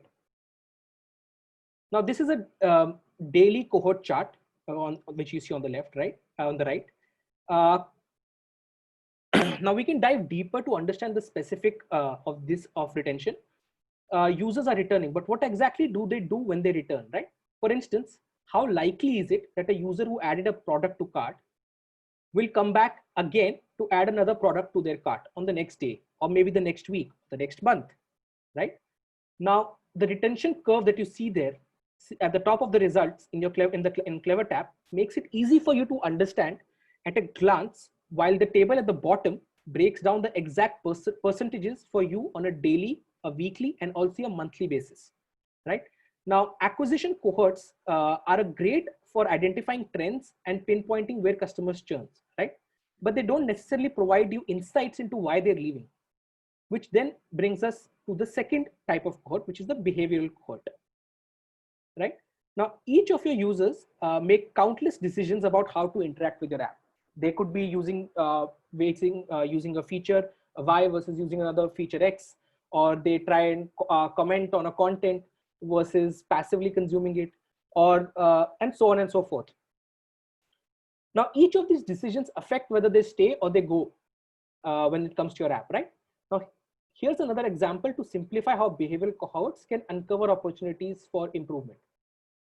Now this is a daily cohort chart on which you see on the left, right? On the right. Now we can dive deeper to understand the specific of retention. Users are returning, but what exactly do they do when they return, right? For instance, how likely is it that a user who added a product to cart will come back again to add another product to their cart on the next day, or maybe the next week, the next month, right? Now the retention curve that you see there at the top of the results in CleverTap makes it easy for you to understand at a glance, while the table at the bottom breaks down the exact percentages for you on a daily, a weekly, and also a monthly basis, right? Now, acquisition cohorts are great for identifying trends and pinpointing where customers churn, right? But they don't necessarily provide you insights into why they're leaving, which then brings us to the second type of cohort, which is the behavioral cohort, right? Now, each of your users make countless decisions about how to interact with your app. They could be using using a feature Y versus using another feature X, or they try and comment on a content versus passively consuming it, or and so on and so forth. Now, each of these decisions affect whether they stay or they go when it comes to your app, right? Now, here's another example to simplify how behavioral cohorts can uncover opportunities for improvement.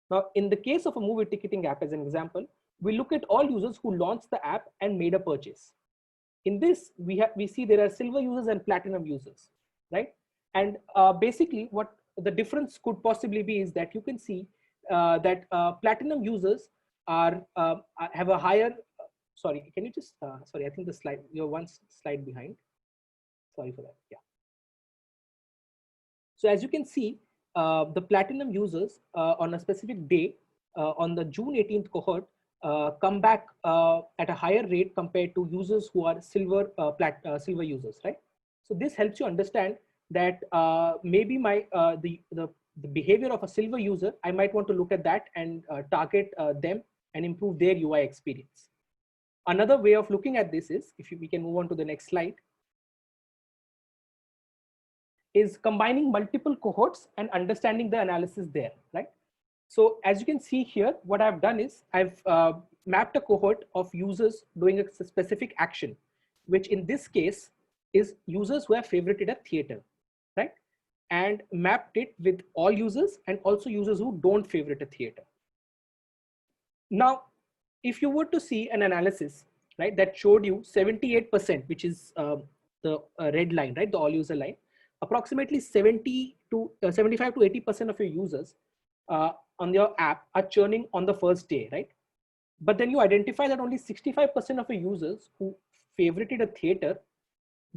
Now, in the case of a movie ticketing app, as an example, we look at all users who launched the app and made a purchase. In this, we see there are silver users and platinum users, right? And basically, what the difference could possibly be is that you can see that platinum users have a higher. Sorry, can you just? Sorry, I think the slide, you're one slide behind. Sorry for that. Yeah. So as you can see, the platinum users on a specific day on the June 18th cohort come back at a higher rate compared to users who are silver users, right? So this helps you understand that maybe the behavior of a silver user, I might want to look at that and target them and improve their UI experience. Another way of looking at this is, if we can move on to the next slide, is combining multiple cohorts and understanding the analysis there, right? So as you can see here, what I've done is I've mapped a cohort of users doing a specific action, which in this case is users who have favorited a theater, right? And mapped it with all users and also users who don't favorite a theater. Now, if you were to see an analysis, right, that showed you 78%, which is the red line, right, the all user line, approximately 75 to 80% of your users on your app are churning on the first day, right? But then you identify that only 65% of your users who favorited a theater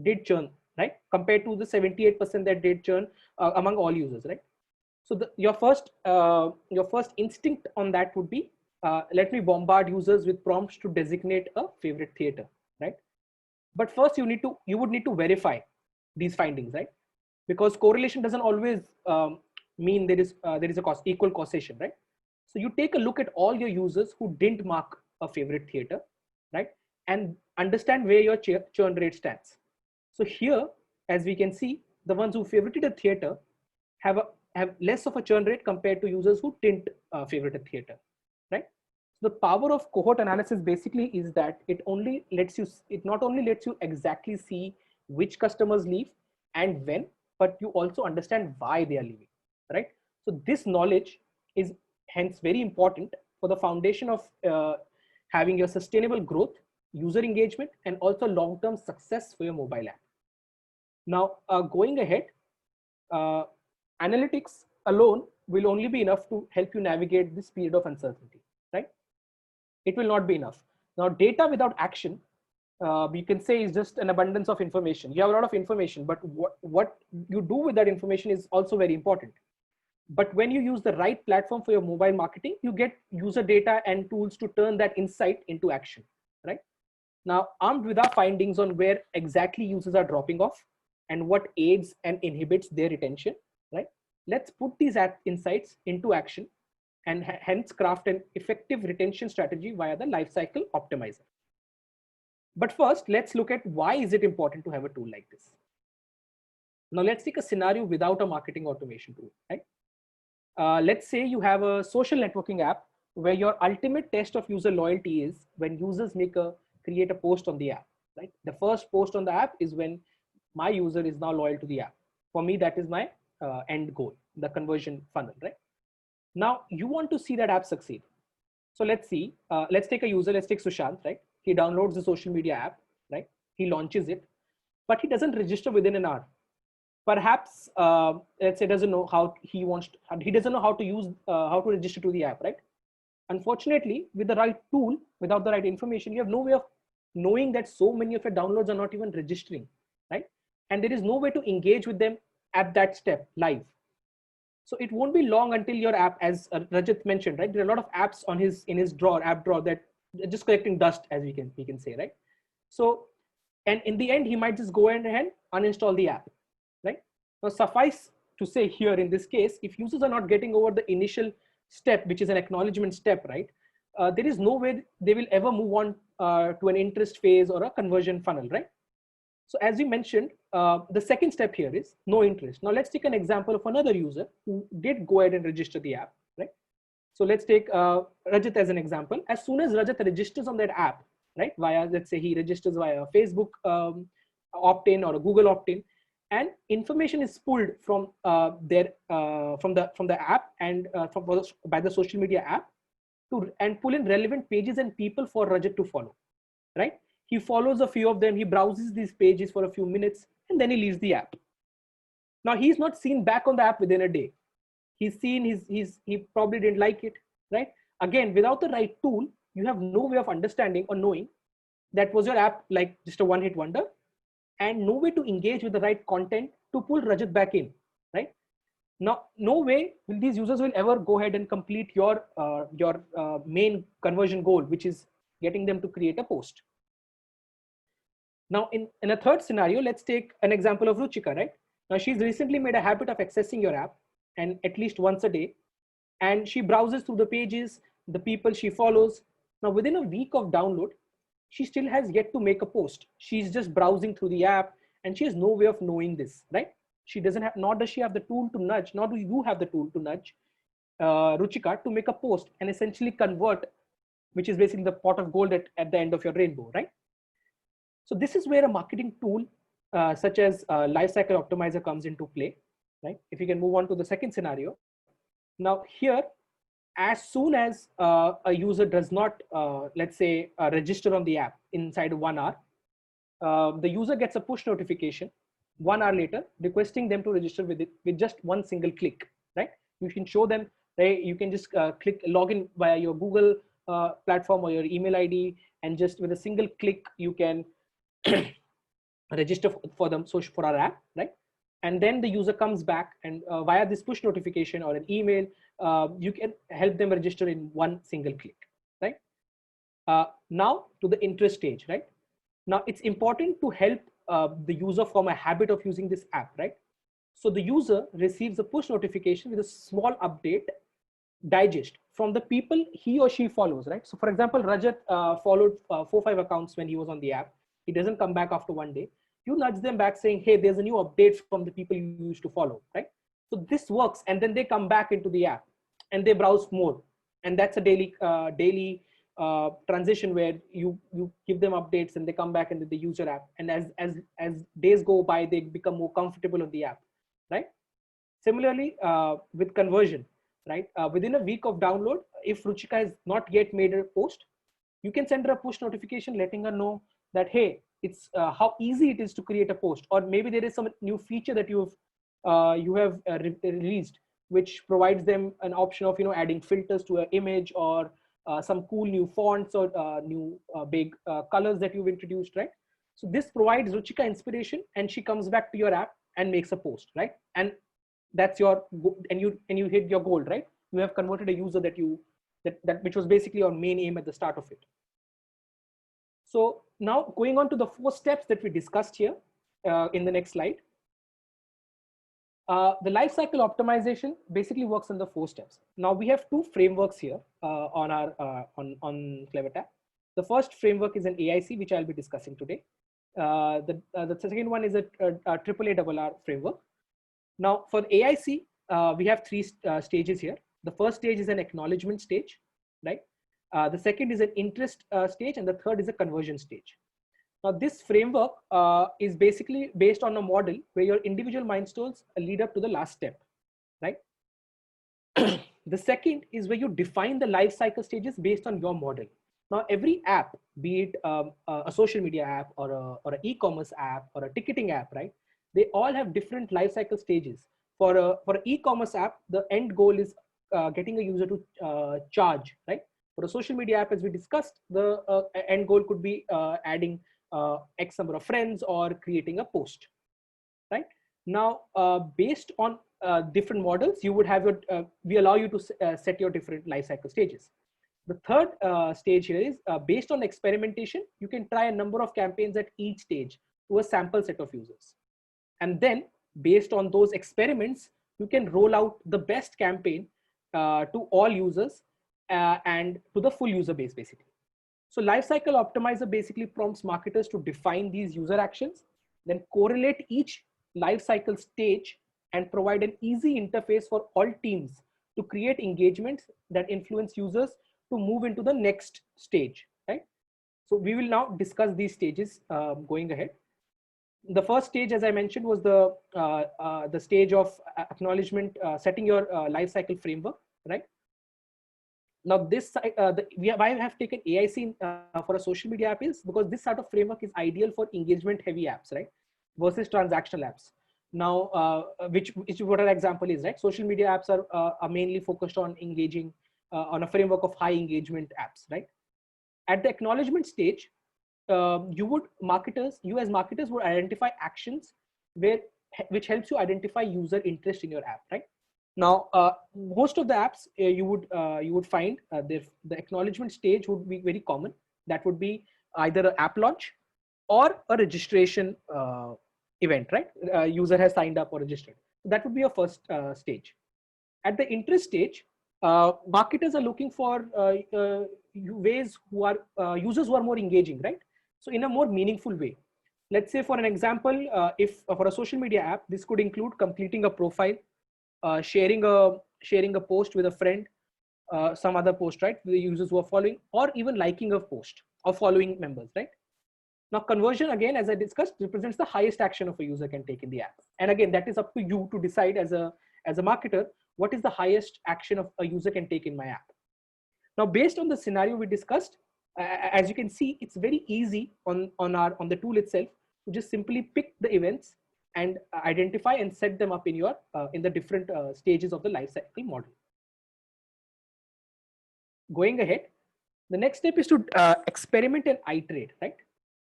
did churn, right? Compared to the 78% that did churn among all users, right? So your first instinct on that would be, let me bombard users with prompts to designate a favorite theater, right? But first you would need to verify these findings, right? Because correlation doesn't always mean there is a equal causation, right? So you take a look at all your users who didn't mark a favorite theater, right? And understand where your churn rate stands. So here, as we can see, the ones who favorited a theater have less of a churn rate compared to users who didn't favorite a theater, right? So the power of cohort analysis basically is that it not only lets you exactly see which customers leave and when, but you also understand why they are leaving, right? So this knowledge is hence very important for the foundation of having your sustainable growth, user engagement, and also long-term success for your mobile app. Now, going ahead, analytics alone will only be enough to help you navigate this period of uncertainty, right? It will not be enough. Now, data without action, you can say, is just an abundance of information. You have a lot of information, but what you do with that information is also very important. But when you use the right platform for your mobile marketing, you get user data and tools to turn that insight into action, right? Now, armed with our findings on where exactly users are dropping off and what aids and inhibits their retention, right? Let's put these insights into action and hence craft an effective retention strategy via the lifecycle optimizer. But first, let's look at why is it important to have a tool like this. Now, let's take a scenario without a marketing automation tool, right? Let's say you have a social networking app where your ultimate test of user loyalty is when users create a post on the app, right? The first post on the app is when my user is now loyal to the app. For me, that is my end goal, the conversion funnel, right? Now you want to see that app succeed. So let's see, let's take a user, let's take Sushant, right? He downloads the social media app, right? He launches it, but he doesn't register within an hour. Perhaps, let's say, doesn't know how he doesn't know how to use, how to register to the app, right? Unfortunately, with the right tool, without the right information, you have no way of knowing that so many of your downloads are not even registering, right? And there is no way to engage with them at that step live. So it won't be long until your app, as Rajat mentioned, right? There are a lot of apps on in his app drawer that are just collecting dust, as we can say, right? So, and in the end, he might just go ahead and uninstall the app, right? Now, suffice to say here in this case, if users are not getting over the initial step, which is an acknowledgement step, right? There is no way they will ever move on to an interest phase or a conversion funnel, right? So as we mentioned, the second step here is no interest. Now let's take an example of another user who did go ahead and register the app, right? So let's take Rajat as an example. As soon as Rajat registers on that app, right, via, let's say he registers via Facebook opt-in or a Google opt-in, and information is pulled from from the app and by the social media app and pull in relevant pages and people for Rajat to follow, right? He follows a few of them, he browses these pages for a few minutes, and then he leaves the app. Now he's not seen back on the app within a day. He's seen he probably didn't like it, right? Again, without the right tool, you have no way of understanding or knowing that was your app like just a one-hit wonder, and no way to engage with the right content to pull Rajat back in, right? Now, no way will these users will ever go ahead and complete your main conversion goal, which is getting them to create a post. Now, in a third scenario, let's take an example of Ruchika, right? Now, she's recently made a habit of accessing your app and at least once a day, and she browses through the pages, the people she follows. Now, within a week of download, she still has yet to make a post. She's just browsing through the app and she has no way of knowing this, right? She doesn't have, nor does she have the tool to nudge, nor do you have the tool to nudge Ruchika to make a post and essentially convert, which is basically the pot of gold at the end of your rainbow, right? So this is where a marketing tool such as Lifecycle Optimizer comes into play, right? If you can move on to the second scenario. Now here, as soon as a user does not, let's say, register on the app inside 1 hour, the user gets a push notification 1 hour later requesting them to register with just one single click, right? You can show them, right? You can just click login via your Google platform or your email ID, and just with a single click, you can register for them, so for our app, right? And then the user comes back and via this push notification or an email, you can help them register in one single click, right? Now to the interest stage, right? Now it's important to help the user form a habit of using this app, right? So the user receives a push notification with a small update digest from the people he or she follows, right? So for example, Rajat followed 4-5 accounts when he was on the app. He doesn't come back after 1 day. You nudge them back saying, hey, there's a new update from the people you used to follow, right? So this works, and then they come back into the app and they browse more. And that's a daily transition where you give them updates and they come back into the user app. And as days go by, they become more comfortable on the app, right? Similarly, with conversion, right? Within a week of download, if Ruchika has not yet made a post, you can send her a push notification letting her know that, hey, it's how easy it is to create a post, or maybe there is some new feature that you have released, which provides them an option of adding filters to an image, or some cool new fonts, or new big colors that you've introduced, right? So this provides Ruchika inspiration, and she comes back to your app and makes a post, right? And that's your and you hit your goal, right? You have converted a user that which was basically your main aim at the start of it. So now going on to the 4 steps that we discussed here in the next slide. The lifecycle optimization basically works on the 4 steps. Now we have 2 frameworks here on our on CleverTap. The first framework is an AIC, which I'll be discussing today. The second one is a AAA framework. Now for AIC, we have 3 stages here. The first stage is an acknowledgement stage, right? The second is an interest stage, and the third is a conversion stage. Now this framework is basically based on a model where your individual milestones lead up to the last step, right? The second is where you define the life cycle stages based on your model. Now every app, be it a social media app or an e-commerce app or a ticketing app, right? They all have different life cycle stages. For an e-commerce app, the end goal is getting a user to charge, right? For a social media app, as we discussed, the end goal could be adding X number of friends or creating a post, right? Now, based on different models, you would have your, we allow you to set your different life cycle stages. The third stage here is based on experimentation, you can try a number of campaigns at each stage to a sample set of users. And then based on those experiments, you can roll out the best campaign to all users and to the full user base basically. So Lifecycle Optimizer basically prompts marketers to define these user actions, then correlate each lifecycle stage and provide an easy interface for all teams to create engagements that influence users to move into the next stage, right? So we will now discuss these stages going ahead. The first stage, as I mentioned, was the stage of acknowledgement, setting your lifecycle framework, right? Now this, why I have taken AIC for a social media app is because this sort of framework is ideal for engagement heavy apps, right? Versus transactional apps. Now, which what an example is, right? Social media apps are mainly focused on engaging on a framework of high engagement apps, right? At the acknowledgement stage, you as marketers would identify actions which helps you identify user interest in your app, right? Now, most of the apps you would find the acknowledgement stage would be very common. That would be either an app launch or a registration event, right? User has signed up or registered. So that would be your first stage. At the interest stage, marketers are looking for ways who are users who are more engaging, right? So in a more meaningful way. Let's say for an example, if for a social media app, this could include completing a profile, sharing a post with a friend, some other post, right? The users who are following, or even liking a post or following members, right? Now conversion, again, as I discussed, represents the highest action of a user can take in the app. And again, that is up to you to decide as a marketer, what is the highest action of a user can take in my app. Now, based on the scenario we discussed, as you can see, it's very easy on the tool itself to just simply pick the events and identify and set them up in your in the different stages of the lifecycle model. Going ahead, the next step is to experiment and iterate, right?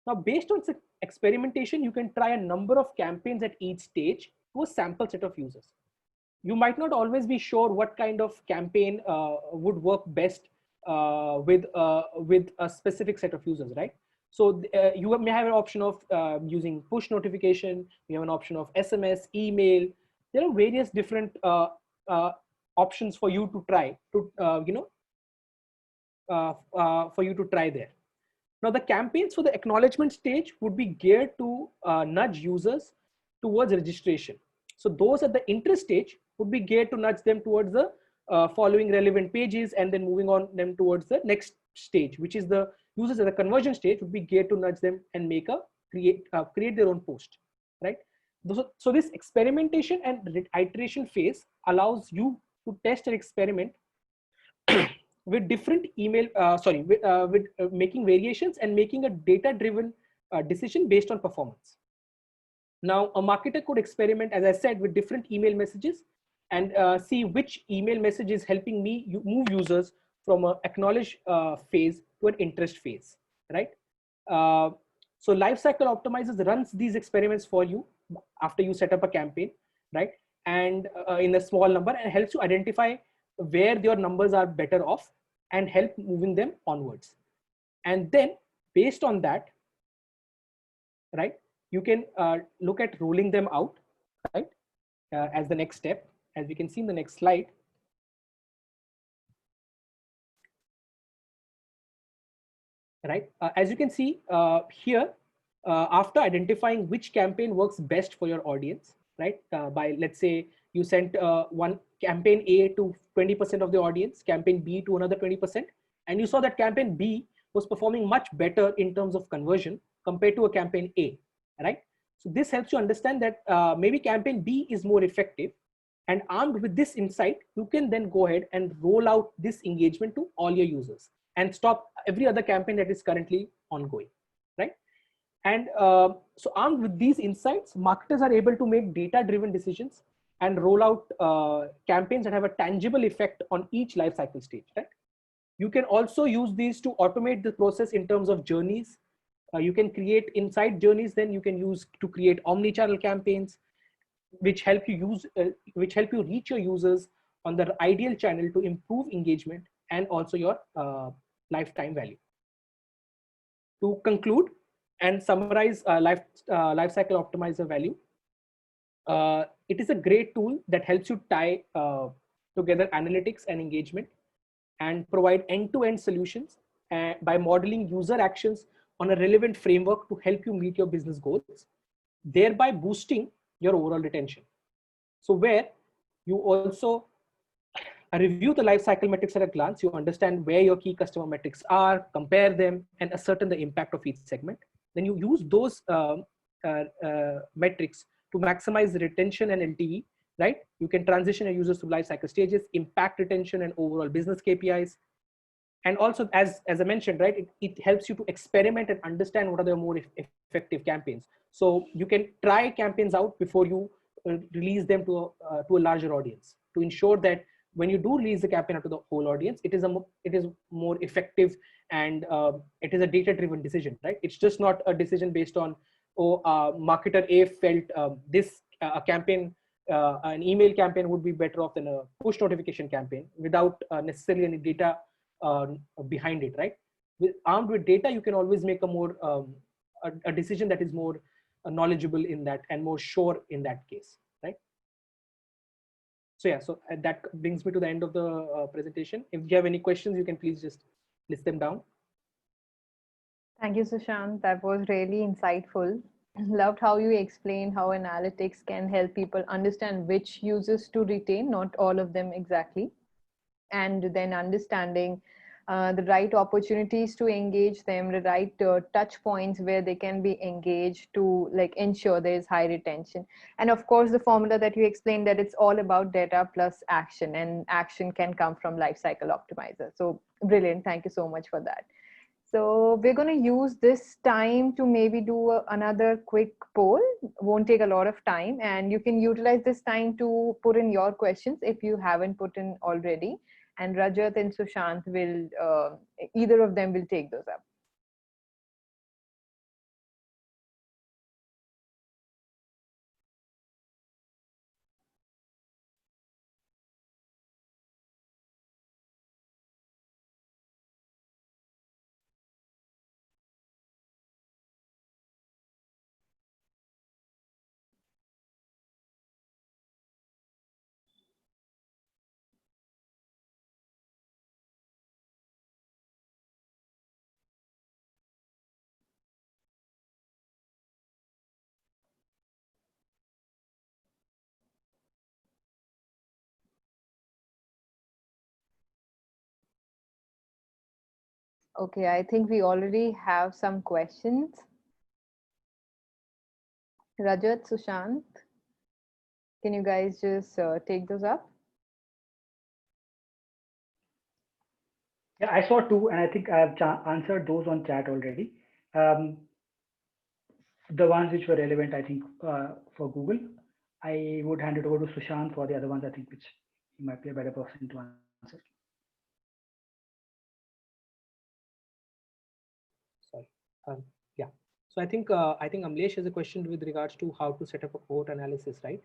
Now, based on experimentation, you can try a number of campaigns at each stage to a sample set of users. You might not always be sure what kind of campaign would work best with a specific set of users, right? So you may have an option of using push notification. You have an option of SMS, email. There are various different options for you to try to for you to try there. Now the campaigns for the acknowledgement stage would be geared to nudge users towards registration. So those at the interest stage would be geared to nudge them towards the following relevant pages and then moving on them towards the next stage, which is the users at the conversion stage would be geared to nudge them and make a create their own post, right? So this experimentation and iteration phase allows you to test and experiment with different email, with making variations and making a data-driven decision based on performance. Now, a marketer could experiment, as I said, with different email messages and see which email message is helping me move users from an acknowledge phase to an interest phase, right? So Lifecycle Optimizers runs these experiments for you after you set up a campaign, right? and in a small number, and helps you identify where your numbers are better off and help moving them onwards. And then based on that, right, you can look at rolling them out, right, as the next step, as we can see in the next slide. Right, as you can see here, after identifying which campaign works best for your audience, right, by, let's say you sent one campaign A to 20% of the audience, campaign B to another 20%, and you saw that campaign B was performing much better in terms of conversion compared to a campaign A, right? So this helps you understand that maybe campaign B is more effective, and armed with this insight, you can then go ahead and roll out this engagement to all your users and stop every other campaign that is currently ongoing, right? And so armed with these insights, marketers are able to make data-driven decisions and roll out campaigns that have a tangible effect on each life cycle stage, right? You can also use these to automate the process in terms of journeys. You can create inside journeys, then you can use to create omni-channel campaigns, which help you reach your users on the ideal channel to improve engagement and also your lifetime value. To conclude and summarize lifecycle optimizer value, it is a great tool that helps you tie together analytics and engagement and provide end-to-end solutions by modeling user actions on a relevant framework to help you meet your business goals, thereby boosting your overall retention. So where you also review the life cycle metrics at a glance, you understand where your key customer metrics are, compare them, and ascertain the impact of each segment. Then you use those metrics to maximize the retention and LTV, right? You can transition your users through life cycle stages, impact retention and overall business KPIs. And also, as I mentioned, right, it helps you to experiment and understand what are the more effective campaigns. So you can try campaigns out before you release them to a larger audience, to ensure that when you do release the campaign out to the whole audience, it is more effective, and it is a data-driven decision, right? It's just not a decision based on, marketer A felt this campaign, an email campaign would be better off than a push notification campaign, without necessarily any data behind it, right? Armed with data, you can always make a more a decision that is more knowledgeable in that and more sure in that case, right? So yeah, so that brings me to the end of the presentation. If you have any questions, you can please just list them down. Thank you, Sushant. That was really insightful. Loved how you explained how analytics can help people understand which users to retain, not all of them exactly, and then understanding the right opportunities to engage them, the right touch points where they can be engaged to like ensure there is high retention. And of course, the formula that you explained, that it's all about data plus action, and action can come from lifecycle optimizer. So brilliant. Thank you so much for that. So we're going to use this time to maybe do another quick poll. Won't take a lot of time, and you can utilize this time to put in your questions if you haven't put in already. And Rajat and Sushant will, either of them will take those up. Okay, I think we already have some questions. Rajat, Sushant, can you guys just take those up? Yeah, I saw two, and I think I have answered those on chat already. The ones which were relevant, I think, for Google. I would hand it over to Sushant for the other ones, I think, which he might be a better person to answer. Sorry. Yeah. So I think Amlesh has a question with regards to how to set up a cohort analysis, right?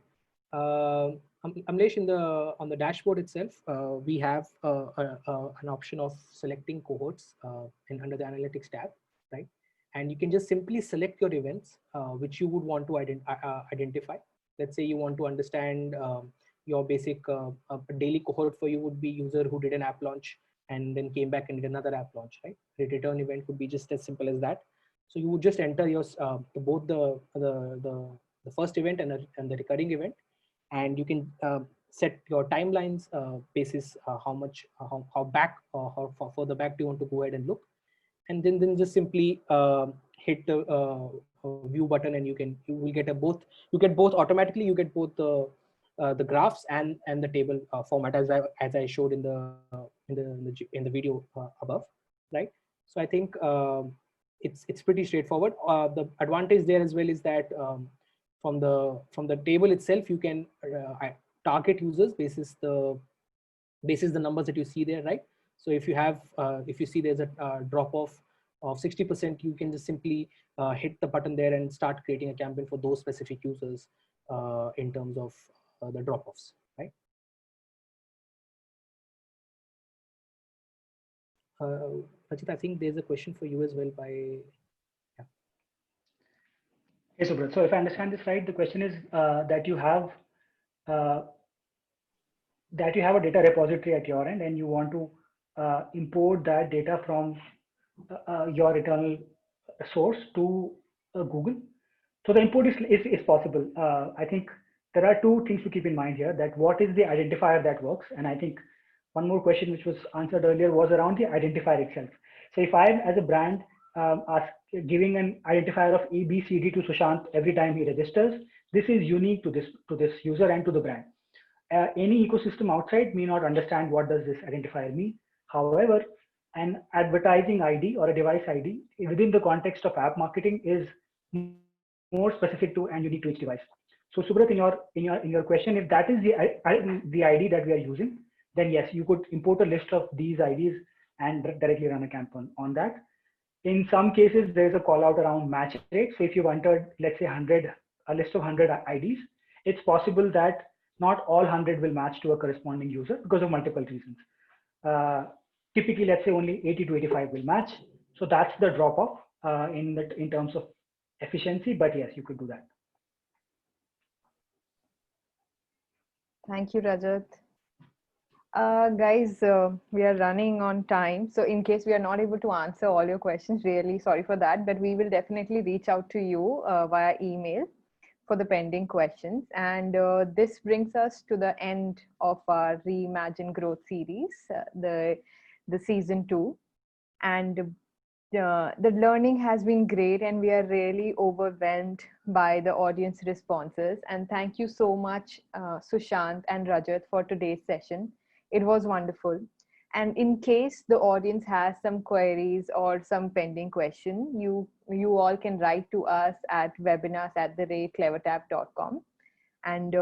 Amlesh, on the dashboard itself, we have an option of selecting cohorts under the analytics tab, right? And you can just simply select your events which you would want to identify. Let's say you want to understand your basic daily cohort for you would be user who did an app launch and then came back and did another app launch, right? The return event could be just as simple as that. So you would just enter your both the first event and the recurring event, and you can set your timelines basis how much how back how far further back do you want to go ahead and look, and then just simply hit the view button, and you will get you get both automatically. You get both the graphs and the table format as I showed in the video above, right? So I think it's pretty straightforward. The advantage there as well is that from the table itself you can target users basis the numbers that you see there, right? So if you see there's a drop off of 60%, you can just simply hit the button there and start creating a campaign for those specific users in terms of the drop offs, right? Rachit, I think there's a question for you as well by. Hey, Subrat. So if I understand this right, the question is that you have a data repository at your end, and you want to import that data from your internal source to Google. So the import is possible. I think there are two things to keep in mind here: that what is the identifier that works, and I think one more question which was answered earlier was around the identifier itself. So if I'm as a brand giving an identifier of ABCD to Sushant every time he registers, this is unique to this user and to the brand. Any ecosystem outside may not understand what does this identifier mean. However, an advertising ID or a device ID within the context of app marketing is more specific to and unique to each device. So Subrat, in your question, if that is the ID that we are using, then yes, you could import a list of these IDs and directly run a campaign on that. In some cases, there's a call out around match rate. So if you've entered, let's say a list of 100 IDs, it's possible that not all 100 will match to a corresponding user because of multiple reasons. Typically, let's say only 80 to 85 will match. So that's the drop off in terms of efficiency, but yes, you could do that. Thank you, Rajat. Guys, we are running on time. So in case we are not able to answer all your questions, really sorry for that, but we will definitely reach out to you via email for the pending questions. And this brings us to the end of our Reimagine Growth series, the season 2. And the learning has been great, and we are really overwhelmed by the audience responses. And thank you so much, Sushant and Rajat, for today's session. It was wonderful. And in case the audience has some queries or some pending question, you all can write to us at webinars@clevertap.com. And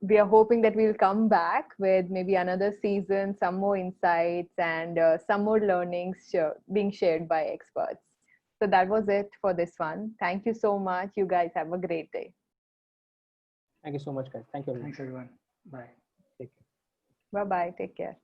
we are hoping that we'll come back with maybe another season, some more insights, and some more learnings being shared by experts. So that was it for this one. Thank you so much. You guys have a great day. Thank you so much, guys. Thank you. Thanks, everyone. Bye. Take care. Bye-bye. Take care.